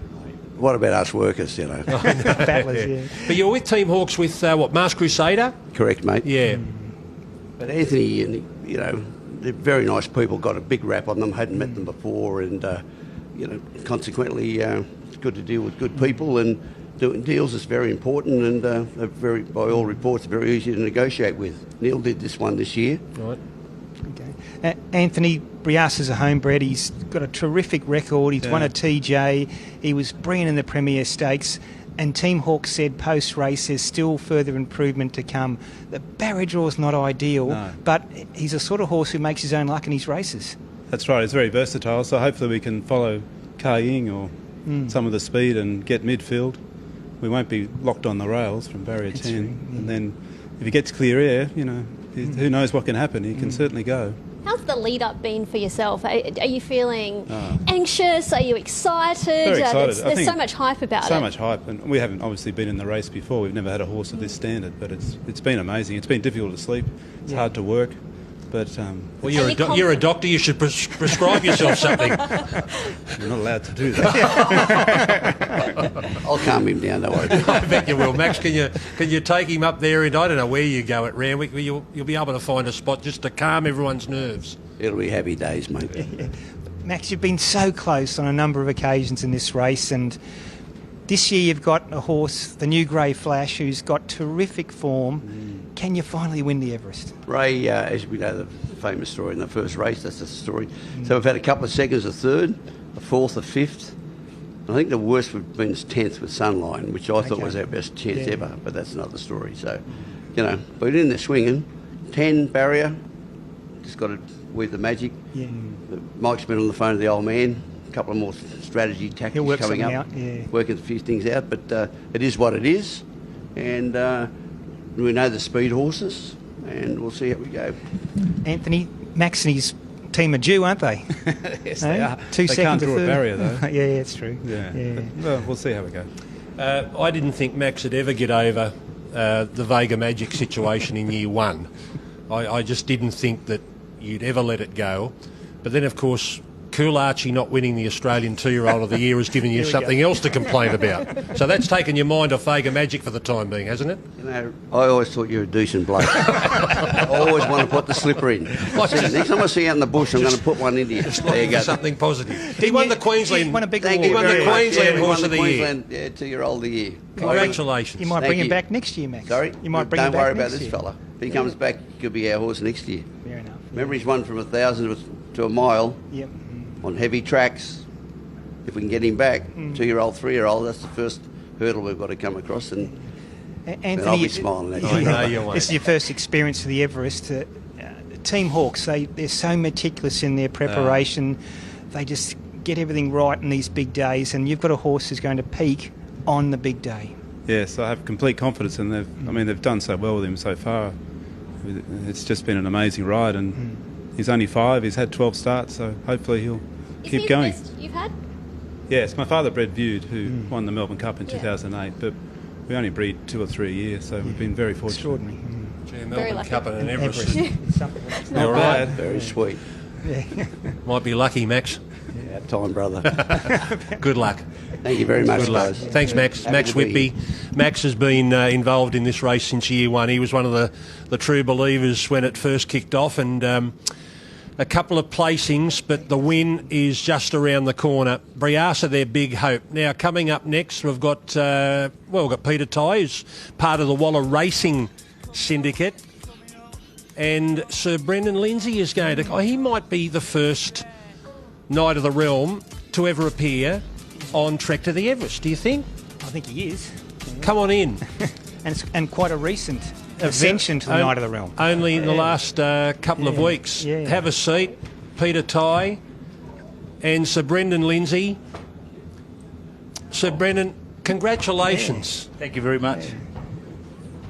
What about us workers, Battlers, yeah. But you're with Team Hawks with, Mars Crusader? Correct, mate. Yeah. But Anthony, they're very nice people, got a big rap on them, hadn't met them before, and, consequently, it's good to deal with good people, and doing deals is very important, and they're very, by all reports, very easy to negotiate with. Neil did this one this year. Right. Anthony Briassa's a homebred. He's got a terrific record. He's won a TJ. He was brilliant in the Premier Stakes. And Team Hawke said post-race there's still further improvement to come. The barrier draw is not ideal, but he's a sort of horse who makes his own luck in his races. That's right. He's very versatile, so hopefully we can follow Ka Ying or some of the speed and get midfield. We won't be locked on the rails from barrier 10. True, and then if he gets clear air, you know, who knows what can happen. He can certainly go. How's the lead-up been for yourself? Are you feeling anxious? Are you excited? Very excited. There's so much hype about it. So much hype, and we haven't obviously been in the race before. We've never had a horse of this standard, but it's been amazing. It's been difficult to sleep. It's hard to work. But well, you're a doctor. You should prescribe yourself something. You're not allowed to do that. I'll calm him down. Don't worry. I bet you will, Max. Can you take him up there? And I don't know where you go at Randwick. You'll be able to find a spot just to calm everyone's nerves. It'll be happy days, mate. Max, you've been so close on a number of occasions in this race, and this year you've got a horse, the new Grey Flash, who's got terrific form. Can you finally win the Everest? Ray, as we know, the famous story in the first race, that's the story. So we've had a couple of seconds, a third, a fourth, a fifth. I think the worst we've been is 10th with Sunline, which I thought was our best chance ever, but that's another story. So, you know, but in there swinging, 10 barrier, just got to weave the magic. Yeah. Mike's been on the phone to the old man, a couple of more strategy tactics coming up, working a few things out, but it is what it is. And we know the speed horses, and we'll see how we go. Anthony, Max and his team are due, aren't they? Yes, they are. 2 they seconds can't draw a barrier, though. Yeah, it's true. Yeah. But, well, we'll see how we go. I didn't think Max would ever get over the Vega Magic situation in year one. I just didn't think that you'd ever let it go. But then, of course, Cool Archie not winning the Australian 2-year-old of the year has given you something else to complain about. So that's taken your mind off Vega Magic for the time being, hasn't it? You know, I always thought you were a decent bloke. I always want to put the slipper in. Next time I see you out in the bush, I'm going to put one into you. There you go. Something positive. He won the Queensland. He won a big He won the Queensland Horse of the Year. 2-year-old of the year. Congratulations. You might bring him back next year, Max. Sorry? You might bring him Don't back worry about next this year. fella. If he comes back, he could be our horse next year. Fair enough. Remember, he's won from 1,000 to a mile. Yep. On heavy tracks. If we can get him back, 2-year-old, 3-year-old, that's the first hurdle we've got to come across. And Anthony, I'll be smiling at you. I know you won't. This is your first experience of the Everest. Team Hawks, they're so meticulous in their preparation. They just get everything right in these big days, and you've got a horse who's going to peak on the big day. Yes, I have complete confidence in them. I mean, they've done so well with him so far. It's just been an amazing ride, and he's only 5. He's had 12 starts, so hopefully he'll keep going. Is he the best you've had? Yes, my father bred Viewed, who won the Melbourne Cup in 2008, but we only breed 2 or 3 a year, so we've been very fortunate. Extraordinary. Gee, Melbourne Cup and an Everest. Not bad. Very sweet. Might be lucky, Max. Yeah, time, brother. Good luck. Thank you very much, Good luck. guys. Thanks, Max. Happy Max to be Whitby. Max has been involved in this race since year one. He was one of the true believers when it first kicked off, and a couple of placings, but the win is just around the corner. Briassa, their big hope. Now, coming up next, we've got Peter Tye, who's part of the Waller Racing Syndicate, and Sir Brendan Lindsay is going to... he might be the first Knight of the Realm to ever appear on Trek to the Everest, do you think? I think he is. Come on in. and quite a recent ascension to the Knight of the Realm. Only in the last couple of weeks. Yeah. Have a seat, Peter Tye and Sir Brendan Lindsay. Sir Brendan, congratulations. Thank you very much.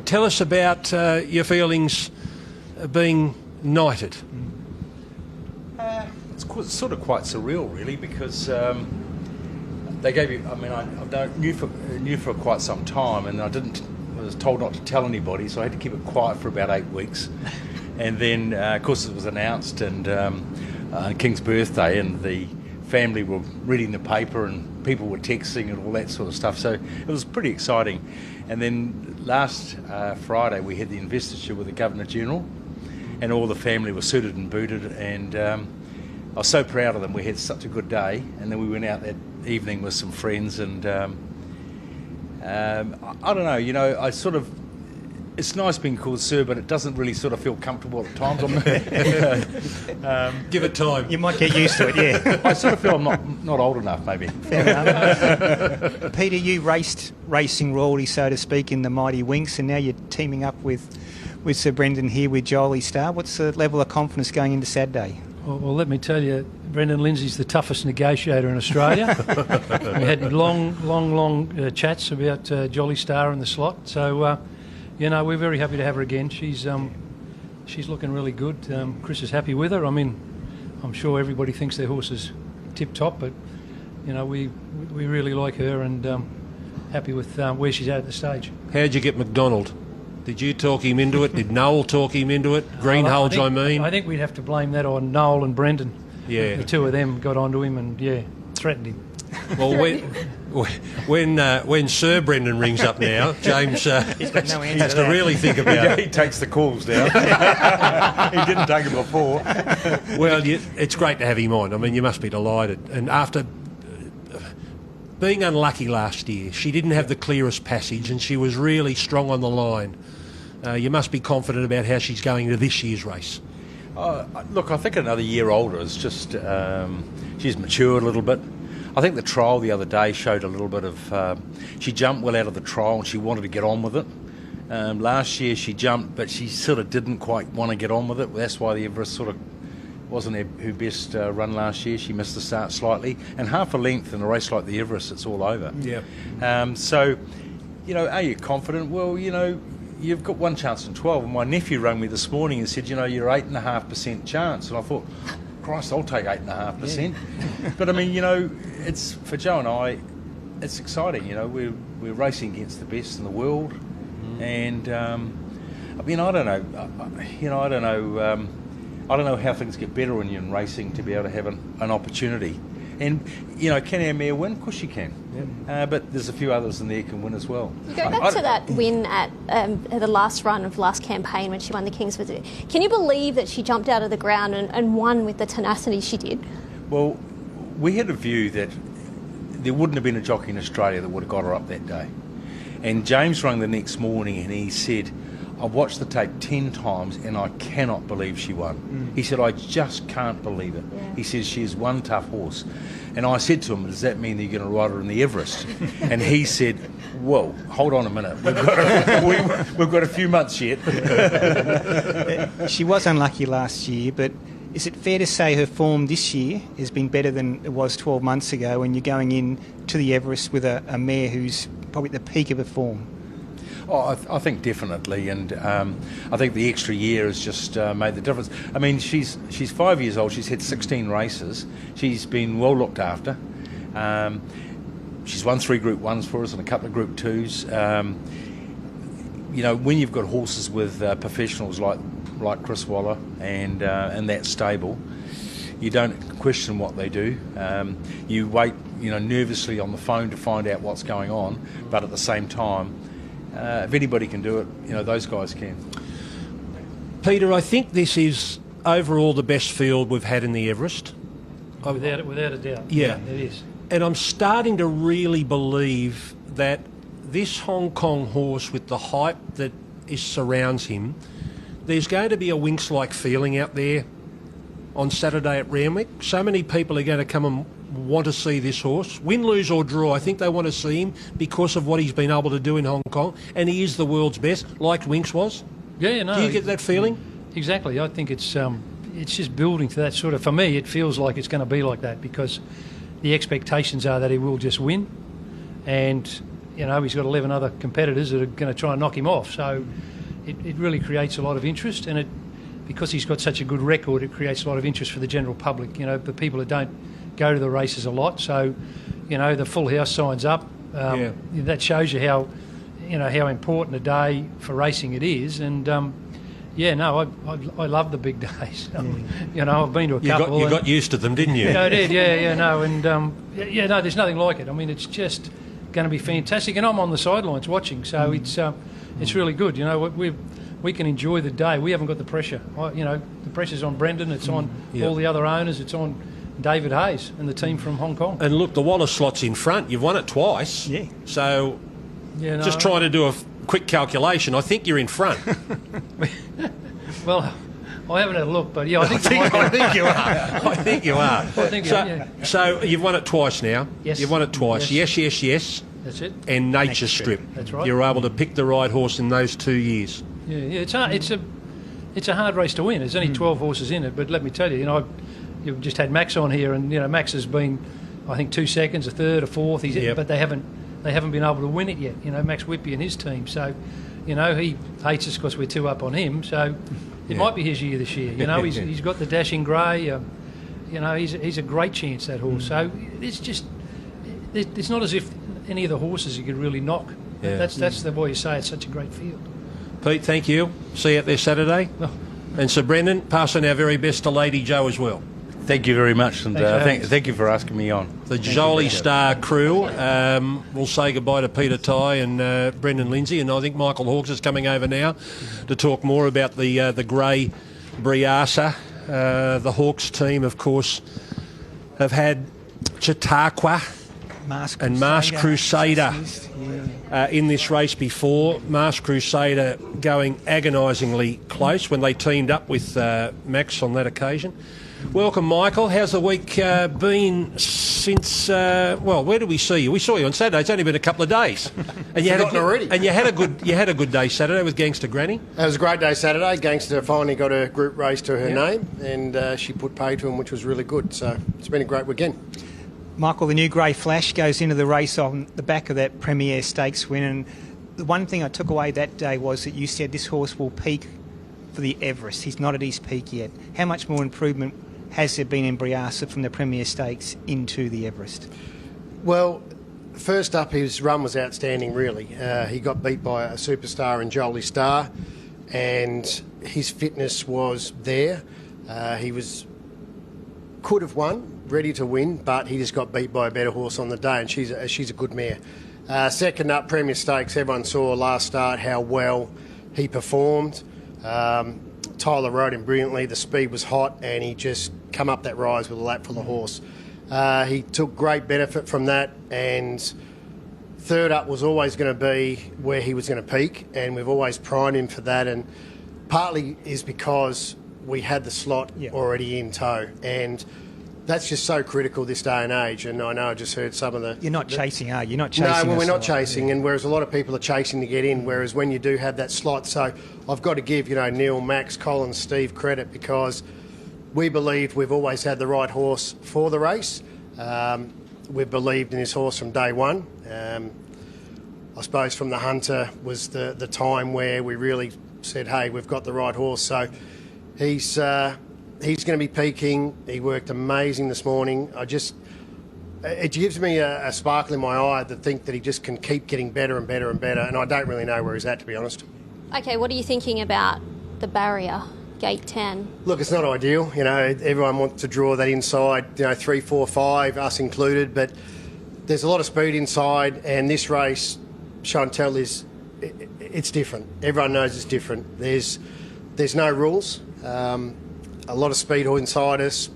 Tell us about your feelings of being knighted. It's sort of quite surreal, really, because they gave you... I mean, I knew for quite some time, and I was told not to tell anybody, so I had to keep it quiet for about 8 weeks. And then, of course, it was announced, and King's birthday, and the family were reading the paper, and people were texting and all that sort of stuff. So it was pretty exciting. And then last Friday, we had the investiture with the Governor-General, and all the family were suited and booted, and I was so proud of them. We had such a good day, and then we went out that evening with some friends, and I don't know. You know, I sort of. It's nice being called sir, but it doesn't really sort of feel comfortable at times. Give it time. You might get used to it, yeah. I sort of feel I'm not old enough, maybe. Fair enough. Peter, you raced racing royalty, so to speak, in the Mighty Winks, and now you're teaming up with Sir Brendan here with Jolie Star. What's the level of confidence going into Saturday? Well, let me tell you, Brendan Lindsay's the toughest negotiator in Australia. We had long chats about Jolie Star in the slot, so... you know, we're very happy to have her again. She's looking really good. Chris is happy with her. I mean, I'm sure everybody thinks their horse is tip-top, but, you know, we really like her and happy with where she's at the stage. How'd you get McDonald? Did you talk him into it? Did Noel talk him into it? Greenhalgh, I mean. I think we'd have to blame that on Noel and Brendan. Yeah. The two of them got onto him and, yeah, threatened him. Well, when Sir Brendan rings up now, James He's got no answer has to really think about it. He takes the calls now. He didn't take them before. Well, it's great to have him on. I mean, you must be delighted. And after being unlucky last year, she didn't have the clearest passage and she was really strong on the line. You must be confident about how she's going to this year's race. Look, I think another year older is just... she's matured a little bit. I think the trial the other day showed a little bit of... she jumped well out of the trial and she wanted to get on with it. Last year she jumped, but she sort of didn't quite want to get on with it. That's why the Everest sort of wasn't her best run last year. She missed the start slightly. And half a length in a race like the Everest, it's all over. Yeah. So, you know, are you confident? Well, you know, you've got one chance in 12. And my nephew rang me this morning and said, you know, you're 8.5% chance. And I thought... Christ, I'll take 8.5%. Yeah. But I mean, you know, it's for Joe and I, it's exciting. You know, we're racing against the best in the world, and I mean, I don't know. You know, I don't know how things get better when you're in racing to be able to have an opportunity. And you know, can our mare win? Of course she can. Yep. But there's a few others in there can win as well. You go back to that win at the last run of last campaign when she won the Kingsford. Can you believe that she jumped out of the ground and won with the tenacity she did? Well, we had a view that there wouldn't have been a jockey in Australia that would have got her up that day. And James rang the next morning and he said, I've watched the tape 10 times and I cannot believe she won. He said, I just can't believe it. Yeah. He says, she is one tough horse. And I said to him, does that mean that you're going to ride her in the Everest? And he said, whoa, hold on a minute. We've got a few months yet. She was unlucky last year, but is it fair to say her form this year has been better than it was 12 months ago when you're going in to the Everest with a mare who's probably at the peak of her form? Oh, I think definitely, and I think the extra year has just made the difference. I mean, she's 5 years old. She's had 16 races. She's been well looked after. She's won 3 Group 1s for us and a couple of Group 2s. You know, when you've got horses with professionals like Chris Waller and that stable, you don't question what they do. You wait, you know, nervously on the phone to find out what's going on, but at the same time, if anybody can do it, you know, those guys can. Peter, I think this is overall the best field we've had in the Everest. Without a doubt. Yeah, it is. And I'm starting to really believe that this Hong Kong horse, with the hype that surrounds him, there's going to be a Winx-like feeling out there on Saturday at Randwick. So many people are going to come and want to see this horse. Win, lose or draw, I think they want to see him because of what he's been able to do in Hong Kong, and he is the world's best, like Winx was. Yeah, no. Do you get that feeling? Exactly. I think it's just building to that sort of... For me, it feels like it's going to be like that because the expectations are that he will just win, and, you know, he's got 11 other competitors that are going to try and knock him off. So it really creates a lot of interest, and because he's got such a good record, it creates a lot of interest for the general public, you know, the people that don't go to the races a lot. So, you know, the full house signs up. That shows you how important a day for racing it is. And I love the big days. You know, I've been to a couple. You got used to them, didn't you? Yeah, I did. No, there's nothing like it. I mean, it's just going to be fantastic. And I'm on the sidelines watching, so it's really good. You know, we can enjoy the day. We haven't got the pressure. You know, the pressure's on Brendan. It's on all the other owners. It's on David Hayes and the team from Hong Kong. And look, the Wallace slot's in front. You've won it twice. Yeah. So Yeah, no, Just trying to do a quick calculation. I think you're in front. Well, I haven't had a look, but yeah, I think you are. I think you are. I think So you've won it twice now. Yes. You've won it twice. Yes. That's it. And Nature Strip. That's right. You're able to pick the right horse in those 2 years. Yeah, it's hard. It's a hard race to win. There's only 12 horses in it, but let me tell you, you've just had Max on here, and Max has been, I think, 2 seconds, a third, a fourth. But they haven't been able to win it yet. Max Whitby and his team. So, he hates us because we're 2 up on him. So, it might be his year this year. He's got the dashing grey. He's a great chance, that horse. So it's not as if any of the horses you could really knock. Yeah. That's the way you say it's such a great field. Pete, thank you. See you out there Saturday. Oh. And Sir Brendan, pass on our very best to Lady Joe as well. Thank you very much, and thank you for asking me on. The Jolie Star crew will say goodbye to Peter Tighe and Brendan Lindsay, and I think Michael Hawkes is coming over now to talk more about the grey Briasa. The Hawks team, of course, have had Chautauqua and Masked Crusader in this race before. Masked Crusader going agonisingly close when they teamed up with Max on that occasion. Welcome, Michael. How's the week been since? Where did we see you? We saw you on Saturday. It's only been a couple of days, and you had a good day Saturday with Gangster Granny. It was a great day Saturday. Gangster finally got a group race to her name, and she put pay to him, which was really good. So it's been a great weekend. Michael, the new Grey Flash goes into the race on the back of that Premier Stakes win, and the one thing I took away that day was that you said this horse will peak for the Everest. He's not at his peak yet. How much more improvement has there been in Briasa from the Premier Stakes into the Everest? Well, first up, his run was outstanding, really. He got beat by a superstar in Jolie Star, and his fitness was there. He could have won, ready to win, but he just got beat by a better horse on the day, and she's a good mare. Second up, Premier Stakes, everyone saw last start how well he performed. Tyler rode him brilliantly, the speed was hot, and he just come up that rise with a lap full of horse. He took great benefit from that, and third up was always going to be where he was going to peak, and we've always primed him for that, and partly is because we had the slot already in tow, and that's just so critical this day and age. And I know I just heard some of the... You're not chasing, are you? You're not chasing. No, well, we're not chasing, and whereas a lot of people are chasing to get in, whereas when you do have that slot, so I've got to give Neil, Max, Colin, Steve credit, because we believe we've always had the right horse for the race. We've believed in this horse from day one. I suppose from the Hunter was the time where we really said, hey, we've got the right horse. So he's going to be peaking. He worked amazing this morning. It gives me a sparkle in my eye to think that he just can keep getting better and better and better, and I don't really know where he's at, to be honest. Okay, what are you thinking about the barrier, gate 10? Look, it's not ideal. Everyone wants to draw that inside, 3, 4, 5, us included, but there's a lot of speed inside, and this race, Chantelle, it's different. Everyone knows it's different. There's no rules. A lot of speed inside us.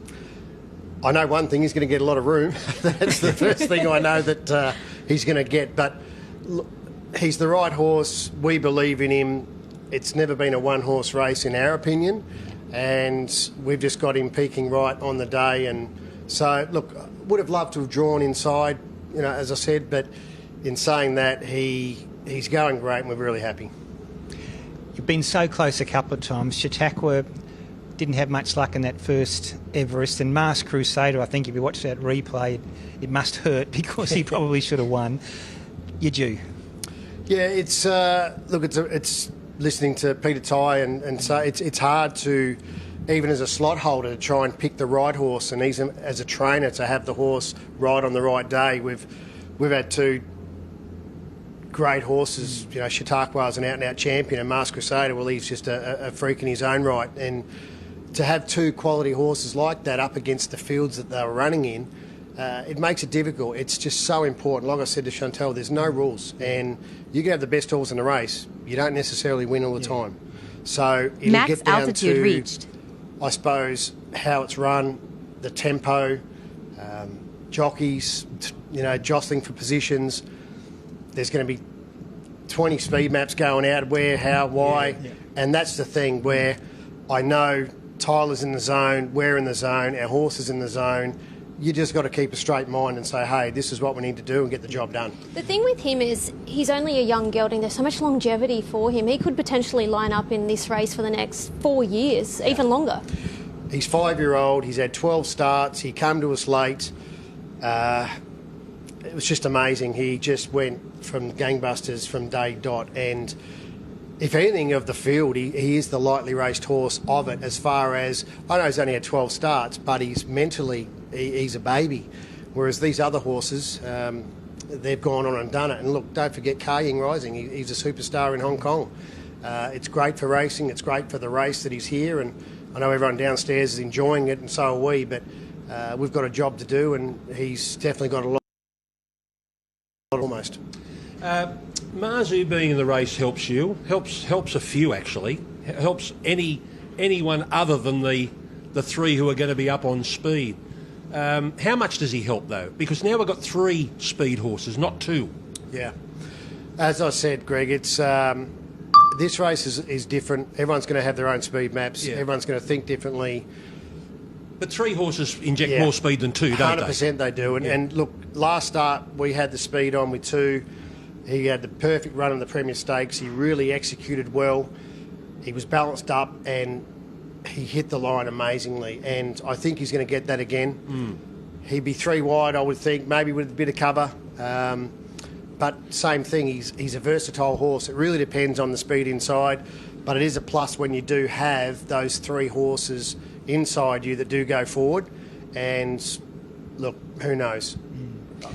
I know one thing, he's going to get a lot of room. That's the first thing I know that he's going to get. But look, he's the right horse. We believe in him. It's never been a one-horse race in our opinion. And we've just got him peaking right on the day. And so, look, would have loved to have drawn inside, as I said. But in saying that, he's going great and we're really happy. You've been so close a couple of times. Chautauqua didn't have much luck in that first Everest, and Masked Crusader, I think if you watch that replay, it must hurt because he probably should have won. You're due. Yeah, it's listening to Peter Tighe and so it's hard to, even as a slot holder, to try and pick the right horse, and even as a trainer to have the horse ride on the right day. We've had two great horses. Chautauqua is an out-and-out champion, and Masked Crusader, well, he's just a freak in his own right. And to have two quality horses like that up against the fields that they were running in, it makes it difficult. It's just so important. Like I said to Chantelle, there's no rules, and you can have the best horse in the race. You don't necessarily win all the time. So it'll Max get down altitude to, reached. I suppose, how it's run, the tempo, jockeys, jostling for positions. There's going to be 20 speed maps going out, where, how, why, and that's the thing where I know Tyler's in the zone, we're in the zone, our horse is in the zone. You just got to keep a straight mind and say, hey, this is what we need to do and get the job done. The thing with him is he's only a young gelding. There's so much longevity for him. He could potentially line up in this race for the next 4 years, even longer. He's 5-year-old. He's had 12 starts. He came to us late. It was just amazing. He just went from gangbusters from day dot. And if anything of the field, he is the lightly raced horse of it, as far as, I know he's only had 12 starts, but he's mentally, he's a baby. Whereas these other horses, they've gone on and done it. And look, don't forget Kaying Rising. He's a superstar in Hong Kong. It's great for racing. It's great for the race that he's here. And I know everyone downstairs is enjoying it, and so are we. But we've got a job to do, and he's definitely got a lot almost. Marzu being in the race helps you, helps a few actually, helps anyone other than the three who are going to be up on speed. How much does he help though? Because now we've got 3 speed horses, not 2. Yeah. As I said, Greg, it's this race is different. Everyone's going to have their own speed maps. Yeah. Everyone's going to think differently. But 3 horses inject more speed than 2, don't they? 100% they do. And look, last start we had the speed on with 2. He had the perfect run in the Premier Stakes. He really executed well. He was balanced up and he hit the line amazingly. And I think he's going to get that again. He'd be 3 wide, I would think, maybe with a bit of cover. But same thing, he's a versatile horse. It really depends on the speed inside. But it is a plus when you do have those 3 horses inside you that do go forward. And look, who knows?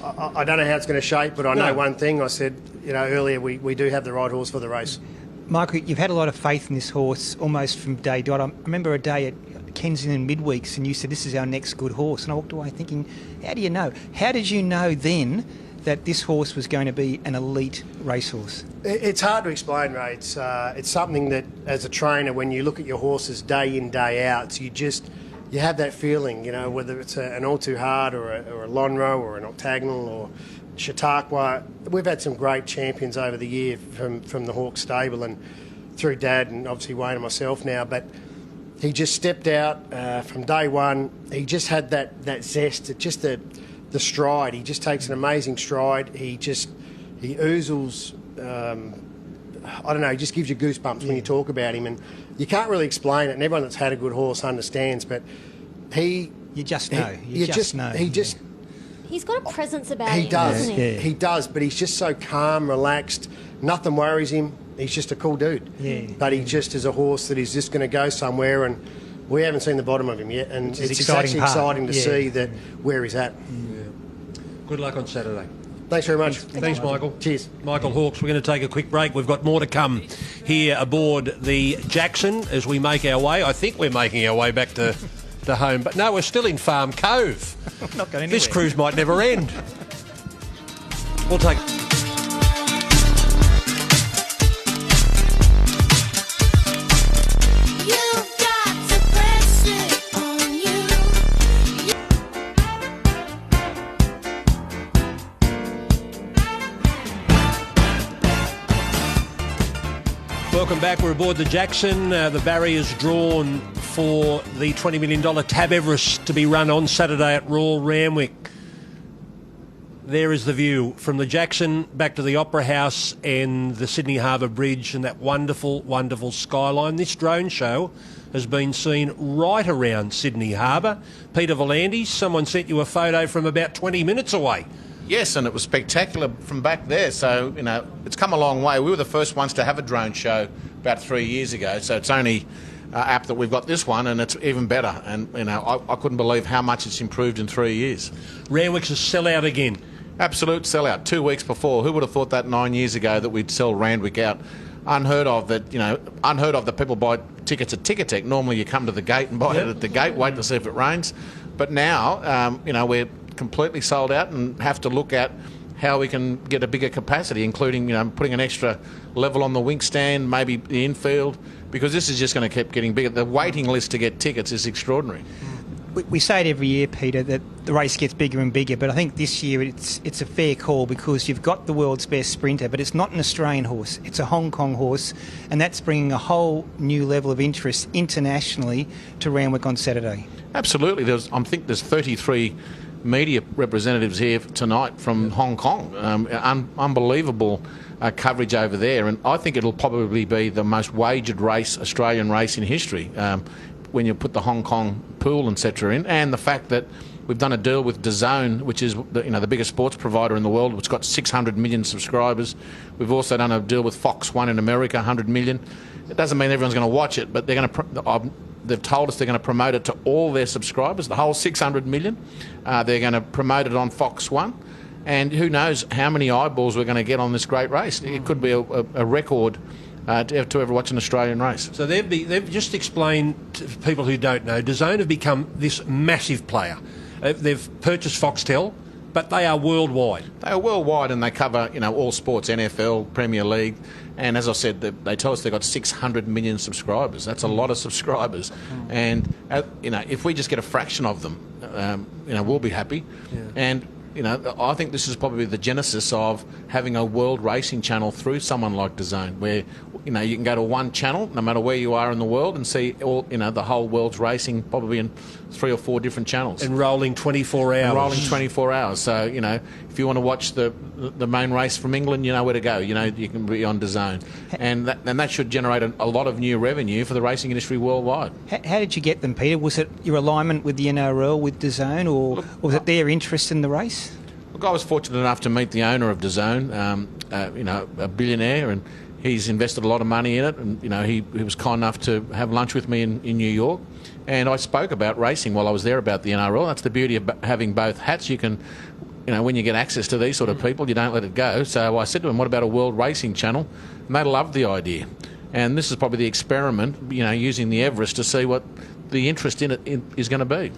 I don't know how it's going to shape, but I know one thing. I said, earlier, we do have the right horse for the race. Michael, you've had a lot of faith in this horse almost from day dot. I remember a day at Kensington midweeks and you said, this is our next good horse. And I walked away thinking, how do you know? How did you know then that this horse was going to be an elite racehorse? It's hard to explain, Ray. It's something that, as a trainer, when you look at your horses day in, day out, you have that feeling, whether it's an All Too Hard or a Lonhro or an Octagonal or Chautauqua. We've had some great champions over the year from the Hawke stable and through Dad and obviously Wayne and myself now. But he just stepped out from day one. He just had that zest, just the stride. He just takes an amazing stride. He oozles. I don't know. He just gives you goosebumps when you talk about him, and you can't really explain it. And everyone that's had a good horse understands. But you just know. You just know. He's got a presence about him. He does. Doesn't he? He does. But he's just so calm, relaxed. Nothing worries him. He's just a cool dude. Yeah. But he just is a horse that is just going to go somewhere, and we haven't seen the bottom of him yet. And it's actually exciting to see that where he's at. Good luck on Saturday. Thanks very much. Thanks, Michael. Cheers. Michael Hawkes, we're going to take a quick break. We've got more to come here aboard the Jackson as we make our way. I think we're making our way back to home. But no, we're still in Farm Cove. Not going anywhere. This cruise might never end. We'll take... Welcome back. We're aboard the Jackson. The barrier's drawn for the $20 million TAB Everest to be run on Saturday at Royal Randwick. There is the view from the Jackson back to the Opera House and the Sydney Harbour Bridge and that wonderful, wonderful skyline. This drone show has been seen right around Sydney Harbour. Peter Volandis, someone sent you a photo from about 20 minutes away. Yes, and it was spectacular from back there. So, it's come a long way. We were the first ones to have a drone show about 3 years ago. So it's only apt that we've got this one, and it's even better. And, I couldn't believe how much it's improved in 3 years. Randwick's a sellout again. Absolute sellout. 2 weeks before. Who would have thought that 9 years ago that we'd sell Randwick out? Unheard of that people buy tickets at Ticketek. Normally you come to the gate and buy it at the gate, wait to see if it rains. But now, we're completely sold out and have to look at how we can get a bigger capacity, including putting an extra level on the wing stand, maybe the infield, because this is just going to keep getting bigger. The waiting list to get tickets is extraordinary. we say it every year, Peter, that the race gets bigger and bigger, but I think this year it's a fair call because you've got the world's best sprinter, but it's not an Australian horse. It's a Hong Kong horse, and that's bringing a whole new level of interest internationally to Randwick on Saturday. Absolutely. I think there's 33 media representatives here tonight from Hong Kong. Unbelievable coverage over there, and I think it'll probably be the most wagered Australian race in history when you put the Hong Kong pool etc. in, and the fact that we've done a deal with DAZN, which is the biggest sports provider in the world, which has got 600 million subscribers. We've also done a deal with Fox 1 in America, 100 million. It doesn't mean everyone's going to watch it, but they've told us they're going to promote it to all their subscribers, the whole 600 million. They're going to promote it on Fox 1. And who knows how many eyeballs we're going to get on this great race. It could be a record to ever watch an Australian race. So they've just explained to people who don't know, DAZN have become this massive player. They've purchased Foxtel, but they are worldwide. They are worldwide, and they cover all sports, NFL, Premier League. And as I said, they tell us they've got 600 million subscribers. That's a lot of subscribers. And if we just get a fraction of them, we'll be happy. Yeah. And I think this is probably the genesis of having a world racing channel through someone like DAZN, where you can go to one channel no matter where you are in the world and see all the whole world's racing probably in 3 or 4 different channels. And rolling 24 hours. So if you want to watch the main race from England, you know where to go. You can be on DAZN, and that should generate a lot of new revenue for the racing industry worldwide. How did you get them, Peter? Was it your alignment with the NRL, with DAZN, or was it their interest in the race? Look, I was fortunate enough to meet the owner of DAZN, a billionaire, and he's invested a lot of money in it. And he was kind enough to have lunch with me in New York, and I spoke about racing while I was there, about the NRL. That's the beauty of having both hats. You can, when you get access to these sort of people, you don't let it go. So I said to him, "What about a world racing channel?" And they loved the idea. And this is probably the experiment, using the Everest to see what the interest in it is going to be.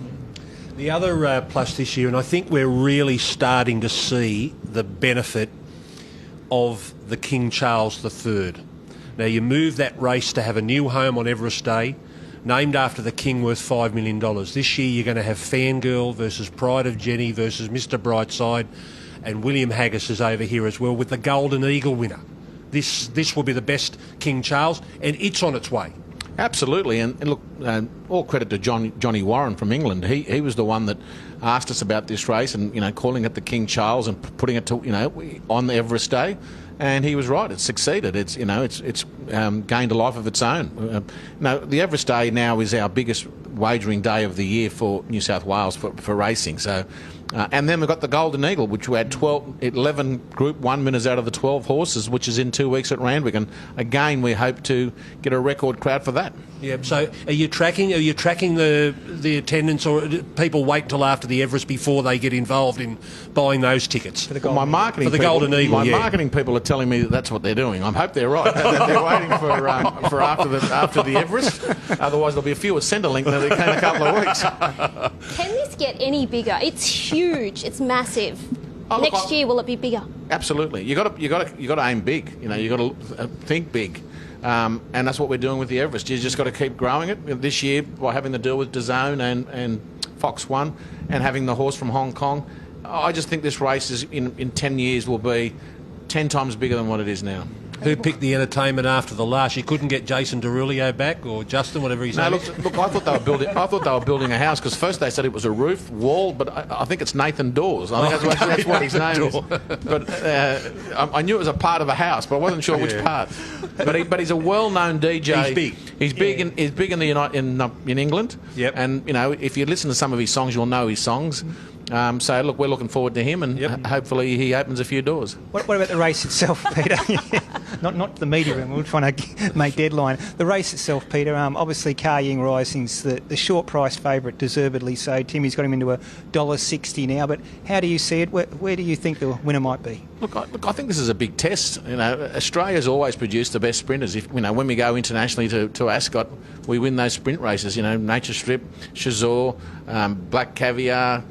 The other plus this year, and I think we're really starting to see the benefit of the King Charles III. Now, you move that race to have a new home on Everest Day, named after the King, worth $5 million. This year you're going to have Fangirl versus Pride of Jenny versus Mr Brightside, and William Haggis is over here as well with the Golden Eagle winner. This will be the best King Charles, and it's on its way. Absolutely, and look, all credit to Johnny Warren from England. He was the one that asked us about this race, and calling it the King Charles and putting it to on the Everest Day, and he was right. It's succeeded. It's gained a life of its own. The Everest Day now is our biggest wagering day of the year for New South Wales for racing. So. And then we've got the Golden Eagle, which we had 11 Group 1 winners out of the 12 horses, which is in 2 weeks at Randwick. And again, we hope to get a record crowd for that. Yeah. So, are you tracking the attendance, or do people wait till after the Everest before they get involved in buying those tickets? For the Golden Eagle. My marketing people are telling me that that's what they're doing. I hope they're right. They're waiting for after the Everest. Otherwise, there'll be a few at Centrelink that they came a couple of weeks. Can this get any bigger? It's huge. It's massive. Next year, will it be bigger? Absolutely. You got to aim big. You got to think big. And that's what we're doing with the Everest. You just got to keep growing it. This year, by having the deal with DAZN and Fox 1 and having the horse from Hong Kong, I just think this race is in 10 years will be 10 times bigger than what it is now. Who picked the entertainment after the last? You couldn't get Jason Derulo back, or Justin, whatever his name is? Look, I thought they were building a house, because first they said it was a roof wall, but I think it's Nathan Dawes. I think that's what his name is. But I knew it was a part of a house, but I wasn't sure which part. But he's a well-known DJ. He's big. He's big. He's big in England. Yep. And if you listen to some of his songs, you'll know his songs. So look, we're looking forward to him, and hopefully he opens a few doors. What about the race itself, Peter? not the media room. We're trying to make deadline. The race itself, Peter. Obviously, Car Ying Rising's the short price favourite, deservedly so. Timmy's got him into $1.60 now. But how do you see it? Where do you think the winner might be? Look, I think this is a big test. Australia's always produced the best sprinters. When we go internationally to Ascot, we win those sprint races. Nature Strip, Chazor, Black Caviar.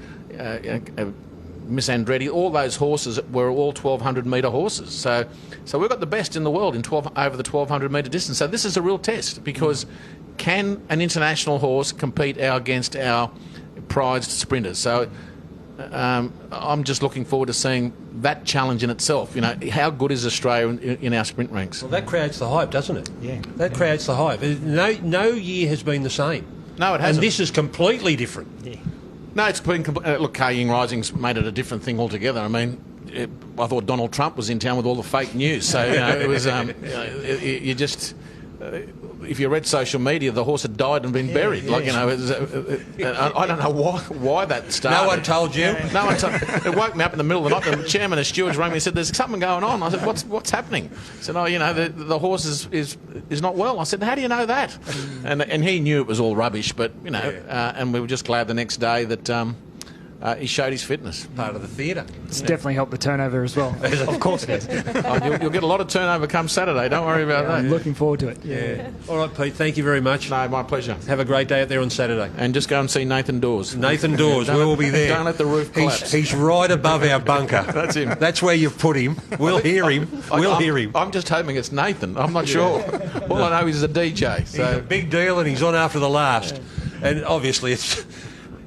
Miss Andretti, all those horses were all 1,200 metre horses. So we've got the best in the world over the 1,200 metre distance. So this is a real test, because can an international horse compete against our prized sprinters. So I'm just looking forward to seeing that challenge in itself. You know, how good is Australia in our sprint ranks? Well, that creates the hype, doesn't it? Yeah. That creates the hype. No year has been the same. No, it hasn't. And this is completely different. Yeah. No, it's been... look, Car Ying Rising's made it a different thing altogether. I mean, I thought Donald Trump was in town with all the fake news. So, you know, it was... you just... if you read social media, the horse had died and been buried. Yeah. Like, you know, I don't know why that started. No one told you? No one told. It woke me up in the middle of the night. The chairman of stewards rang me and said, "There's something going on." I said, "What's happening?" He said, "Oh, you know, the horse is not well." I said, "How do you know that?" And he knew it was all rubbish, but you know, and we were just glad the next day that he showed his fitness. Part of the theatre. It's definitely helped the turnover as well. Of course it has. You'll get a lot of turnover come Saturday. Don't worry about that. I'm looking forward to it. Yeah. All right, Pete, thank you very much. No, my pleasure. Have a great day out there on Saturday. And just go and see Nathan Dawes. Nathan Dawes, we'll be there. Don't let the roof collapse. He's right above our bunker. That's him. That's where you've put him. We'll hear him. Hear him. I'm just hoping it's Nathan. I'm not sure. All I know is he's a DJ. So. He's a big deal and he's on after the last. And obviously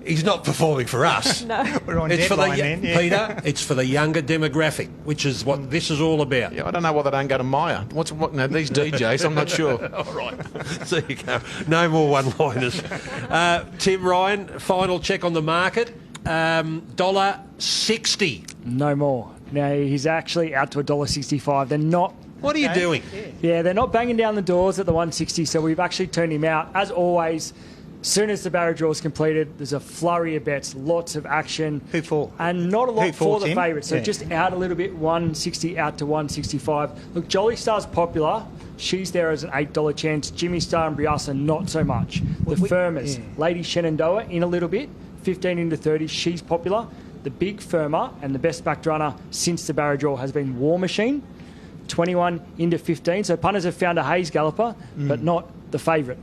he's not performing for us. No. We're on It's for deadline then. Yeah. Peter, it's for the younger demographic, which is what this is all about. Yeah, I don't know why they don't go to Maya. What? These DJs, I'm not sure. All right. There you go. No more one-liners. Tim, Ryan, final check on the market. $1.60. No more. Now, he's actually out to $1.65. They're not... What are you doing? Yeah, they're not banging down the doors at the 160, so we've actually turned him out. As always, soon as the barrier draw is completed, there's a flurry of bets, lots of action. Who for? And not a lot for the Tim? favourite. So Yeah. just out a little bit, 160 out to 165. Look, Jolly Star's popular. She's there as an $8 chance. Jimmy Star and Briasa, not so much. The firmers, Lady Shenandoah in a little bit, 15 into 30. She's popular. The big firmer and the best backed runner since the barrier draw has been War Machine, 21 into 15. So punters have found a Hayes galloper, but not the favourite.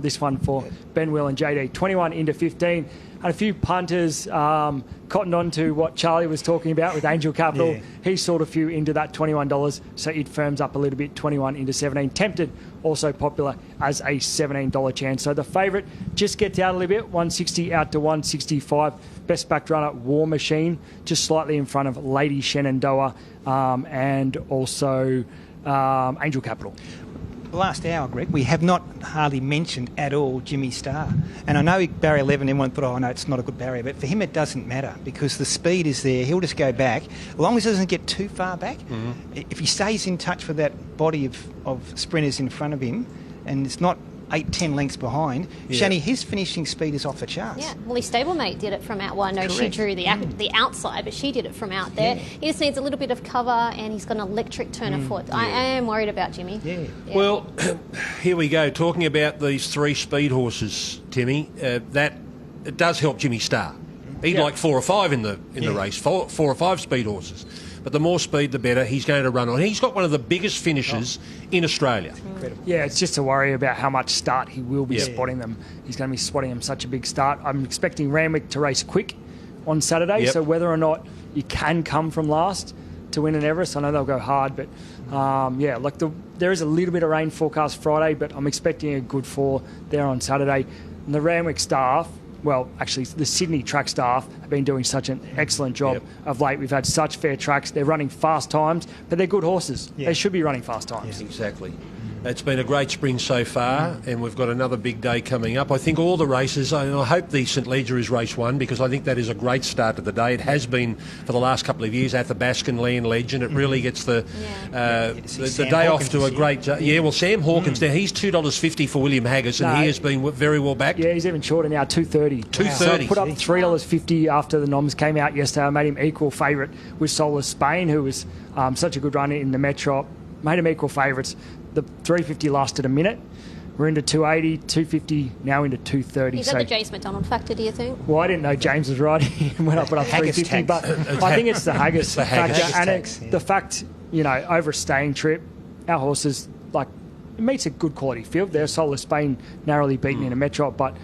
This one for Ben Will and JD, 21 into 15. And a few punters cottoned on to what Charlie was talking about with Angel Capital. Yeah. He sold a few into that $21, so it firms up a little bit, 21 into 17. Tempted, also popular as a $17 chance. So the favourite just gets out a little bit, 160 out to 165. Best backed runner, War Machine, just slightly in front of Lady Shenandoah and also Angel Capital. Last hour, Greg, we have not hardly mentioned at all Jimmy Star. And I know barrier 11, everyone thought, oh, no, it's not a good barrier. But for him, it doesn't matter because the speed is there. He'll just go back. As long as he doesn't get too far back, if he stays in touch with that body of sprinters in front of him and it's not 8-10 lengths behind, Shani, his finishing speed is off the charts. Yeah, well, his stablemate did it from out. Well, no, she drew the outside, but she did it from out there. He just needs a little bit of cover, and he's got an electric turn of foot. I am worried about Jimmy. Yeah. Well, here we go. Talking about these three speed horses, Timmy, that it does help Jimmy Star. He'd like 4 or 5 in the race, 4 or 5 speed horses. But the more speed, the better. He's going to run on. He's got one of the biggest finishes in Australia. Yeah, it's just a worry about how much start he will be spotting them. He's going to be spotting them such a big start. I'm expecting Randwick to race quick on Saturday, so whether or not you can come from last to win an Everest, I know they'll go hard, but there is a little bit of rain forecast Friday, but I'm expecting a good 4 there on Saturday. And the Randwick staff, well, actually, the Sydney track staff have been doing such an excellent job of late. We've had such fair tracks. They're running fast times, but they're good horses. They should be running fast times. Exactly. It's been a great spring so far, and we've got another big day coming up. I think all the races, I hope the St Leger is race 1 because I think that is a great start to the day. It has been for the last couple of years at the Baskin Land Legend. It really gets the day off to a great... well, Sam Hawkins there, he's $2.50 for William Haggis, and he has been very well backed. Yeah, he's even shorter now, $2.30. $2.30. So I put up $3.50 after the noms came out yesterday. I made him equal favourite with Solar Spain, who was such a good runner in the Metro. Made him equal favourites. The $3.50 lasted a minute. We're into $2.80, $2.50, now into $2.30. Is that the James McDonald factor, do you think? Well, I didn't know James was right when I put up $3.50, but I think it's the Haggis factor. And the fact, over a staying trip, our horses, it meets a good quality field there. Solar Spain narrowly beaten in a Metro, but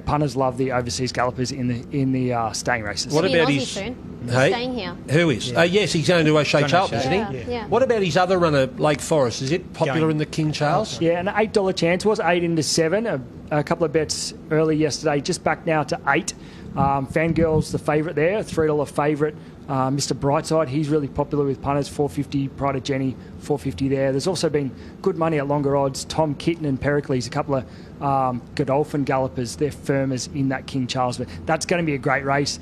punters love the overseas gallopers in the staying races. What about Hey? Staying here. Who is? Yes, he's going to O'Shea Charlton, isn't he? Yeah. What about his other runner, Lake Forest? Is it popular in the King Charles? Yeah, an $8 chance was 8 into 7. A couple of bets early yesterday, just back now to 8. Fangirl's the favourite there, $3 favourite. Mr. Brightside, he's really popular with punters, $4.50. Pride of Jenny, $4.50 there. There's also been good money at longer odds. Tom Kitten and Pericles, a couple of Godolphin gallopers, they're firmers in that King Charles. But that's going to be a great race.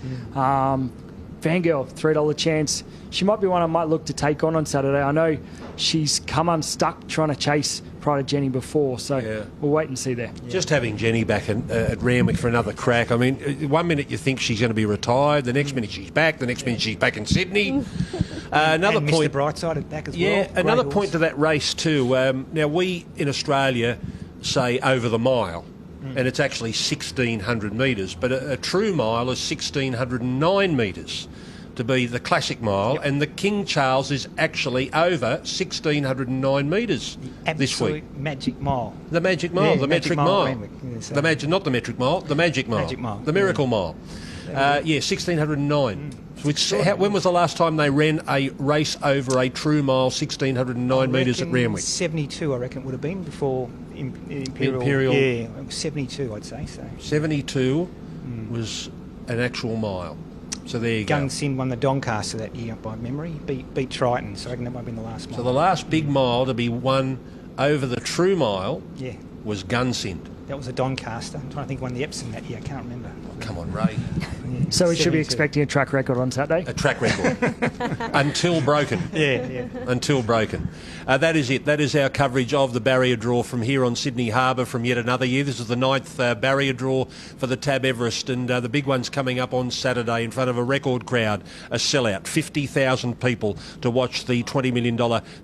Fangirl, $3 chance. She might be one I might look to take on Saturday. I know she's come unstuck trying to chase Pride of Jenny before, so we'll wait and see there. Just having Jenny back at Randwick for another crack. I mean, one minute you think she's going to be retired, the next minute she's back, the next minute she's back in Sydney. Another and point. Mr. Brightside at back as well. Yeah, Great another horse. point to that race too. Now we in Australia say over the mile, and it's actually 1,600 metres, but a true mile is 1,609 metres to be the classic mile, and the King Charles is actually over 1,609 metres this week. Magic mile. The magic mile, the metric mile. The magic, not the metric mile, the magic mile. Magic mile. The miracle mile. 1,609. When was the last time they ran a race over a true mile, 1,609 metres at Randwick? 72, I reckon it would have been before Imperial. Yeah, 72, I'd say. So 72 was an actual mile. So there you go. Gunsin won the Doncaster that year by memory. Beat Triton, so I reckon that might have been the last mile. So the last big mile to be won over the true mile was Gunsin. That was a Doncaster. I'm trying to think when the Epsom that year. I can't remember. Come on, Ray. So we should be expecting a track record on Saturday? A track record. Until broken. Yeah. Until broken. That is it. That is our coverage of the barrier draw from here on Sydney Harbour from yet another year. This is the 9th barrier draw for the TAB Everest, and the big one's coming up on Saturday in front of a record crowd, a sellout, 50,000 people to watch the $20 million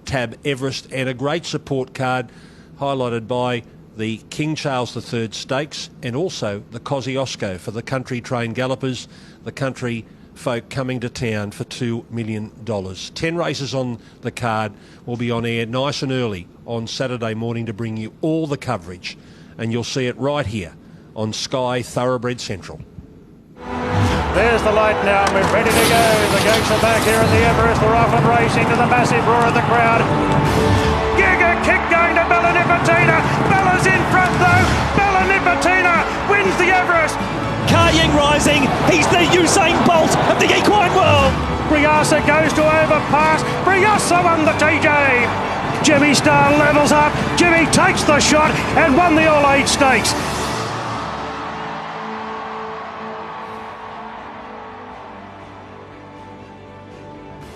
TAB Everest, and a great support card highlighted by the King Charles III Stakes and also the Kosciuszko for the country trained gallopers, the country folk coming to town for $2 million. 10 races on the card will be on air nice and early on Saturday morning to bring you all the coverage, and you'll see it right here on Sky Thoroughbred Central. There's the light now, and we're ready to go. The goats are back here in the Everest. We're off and racing to the massive roar of the crowd. Giga kick going to Bella Nipotina. Bella's in front though. Bella Nipotina wins the Everest. Ka Ying rising. He's the Usain Bolt of the equine world. Briasa goes to overpass. Briasa won the TJ. Jimmy Star levels up. Jimmy takes the shot and won the All-Age Stakes.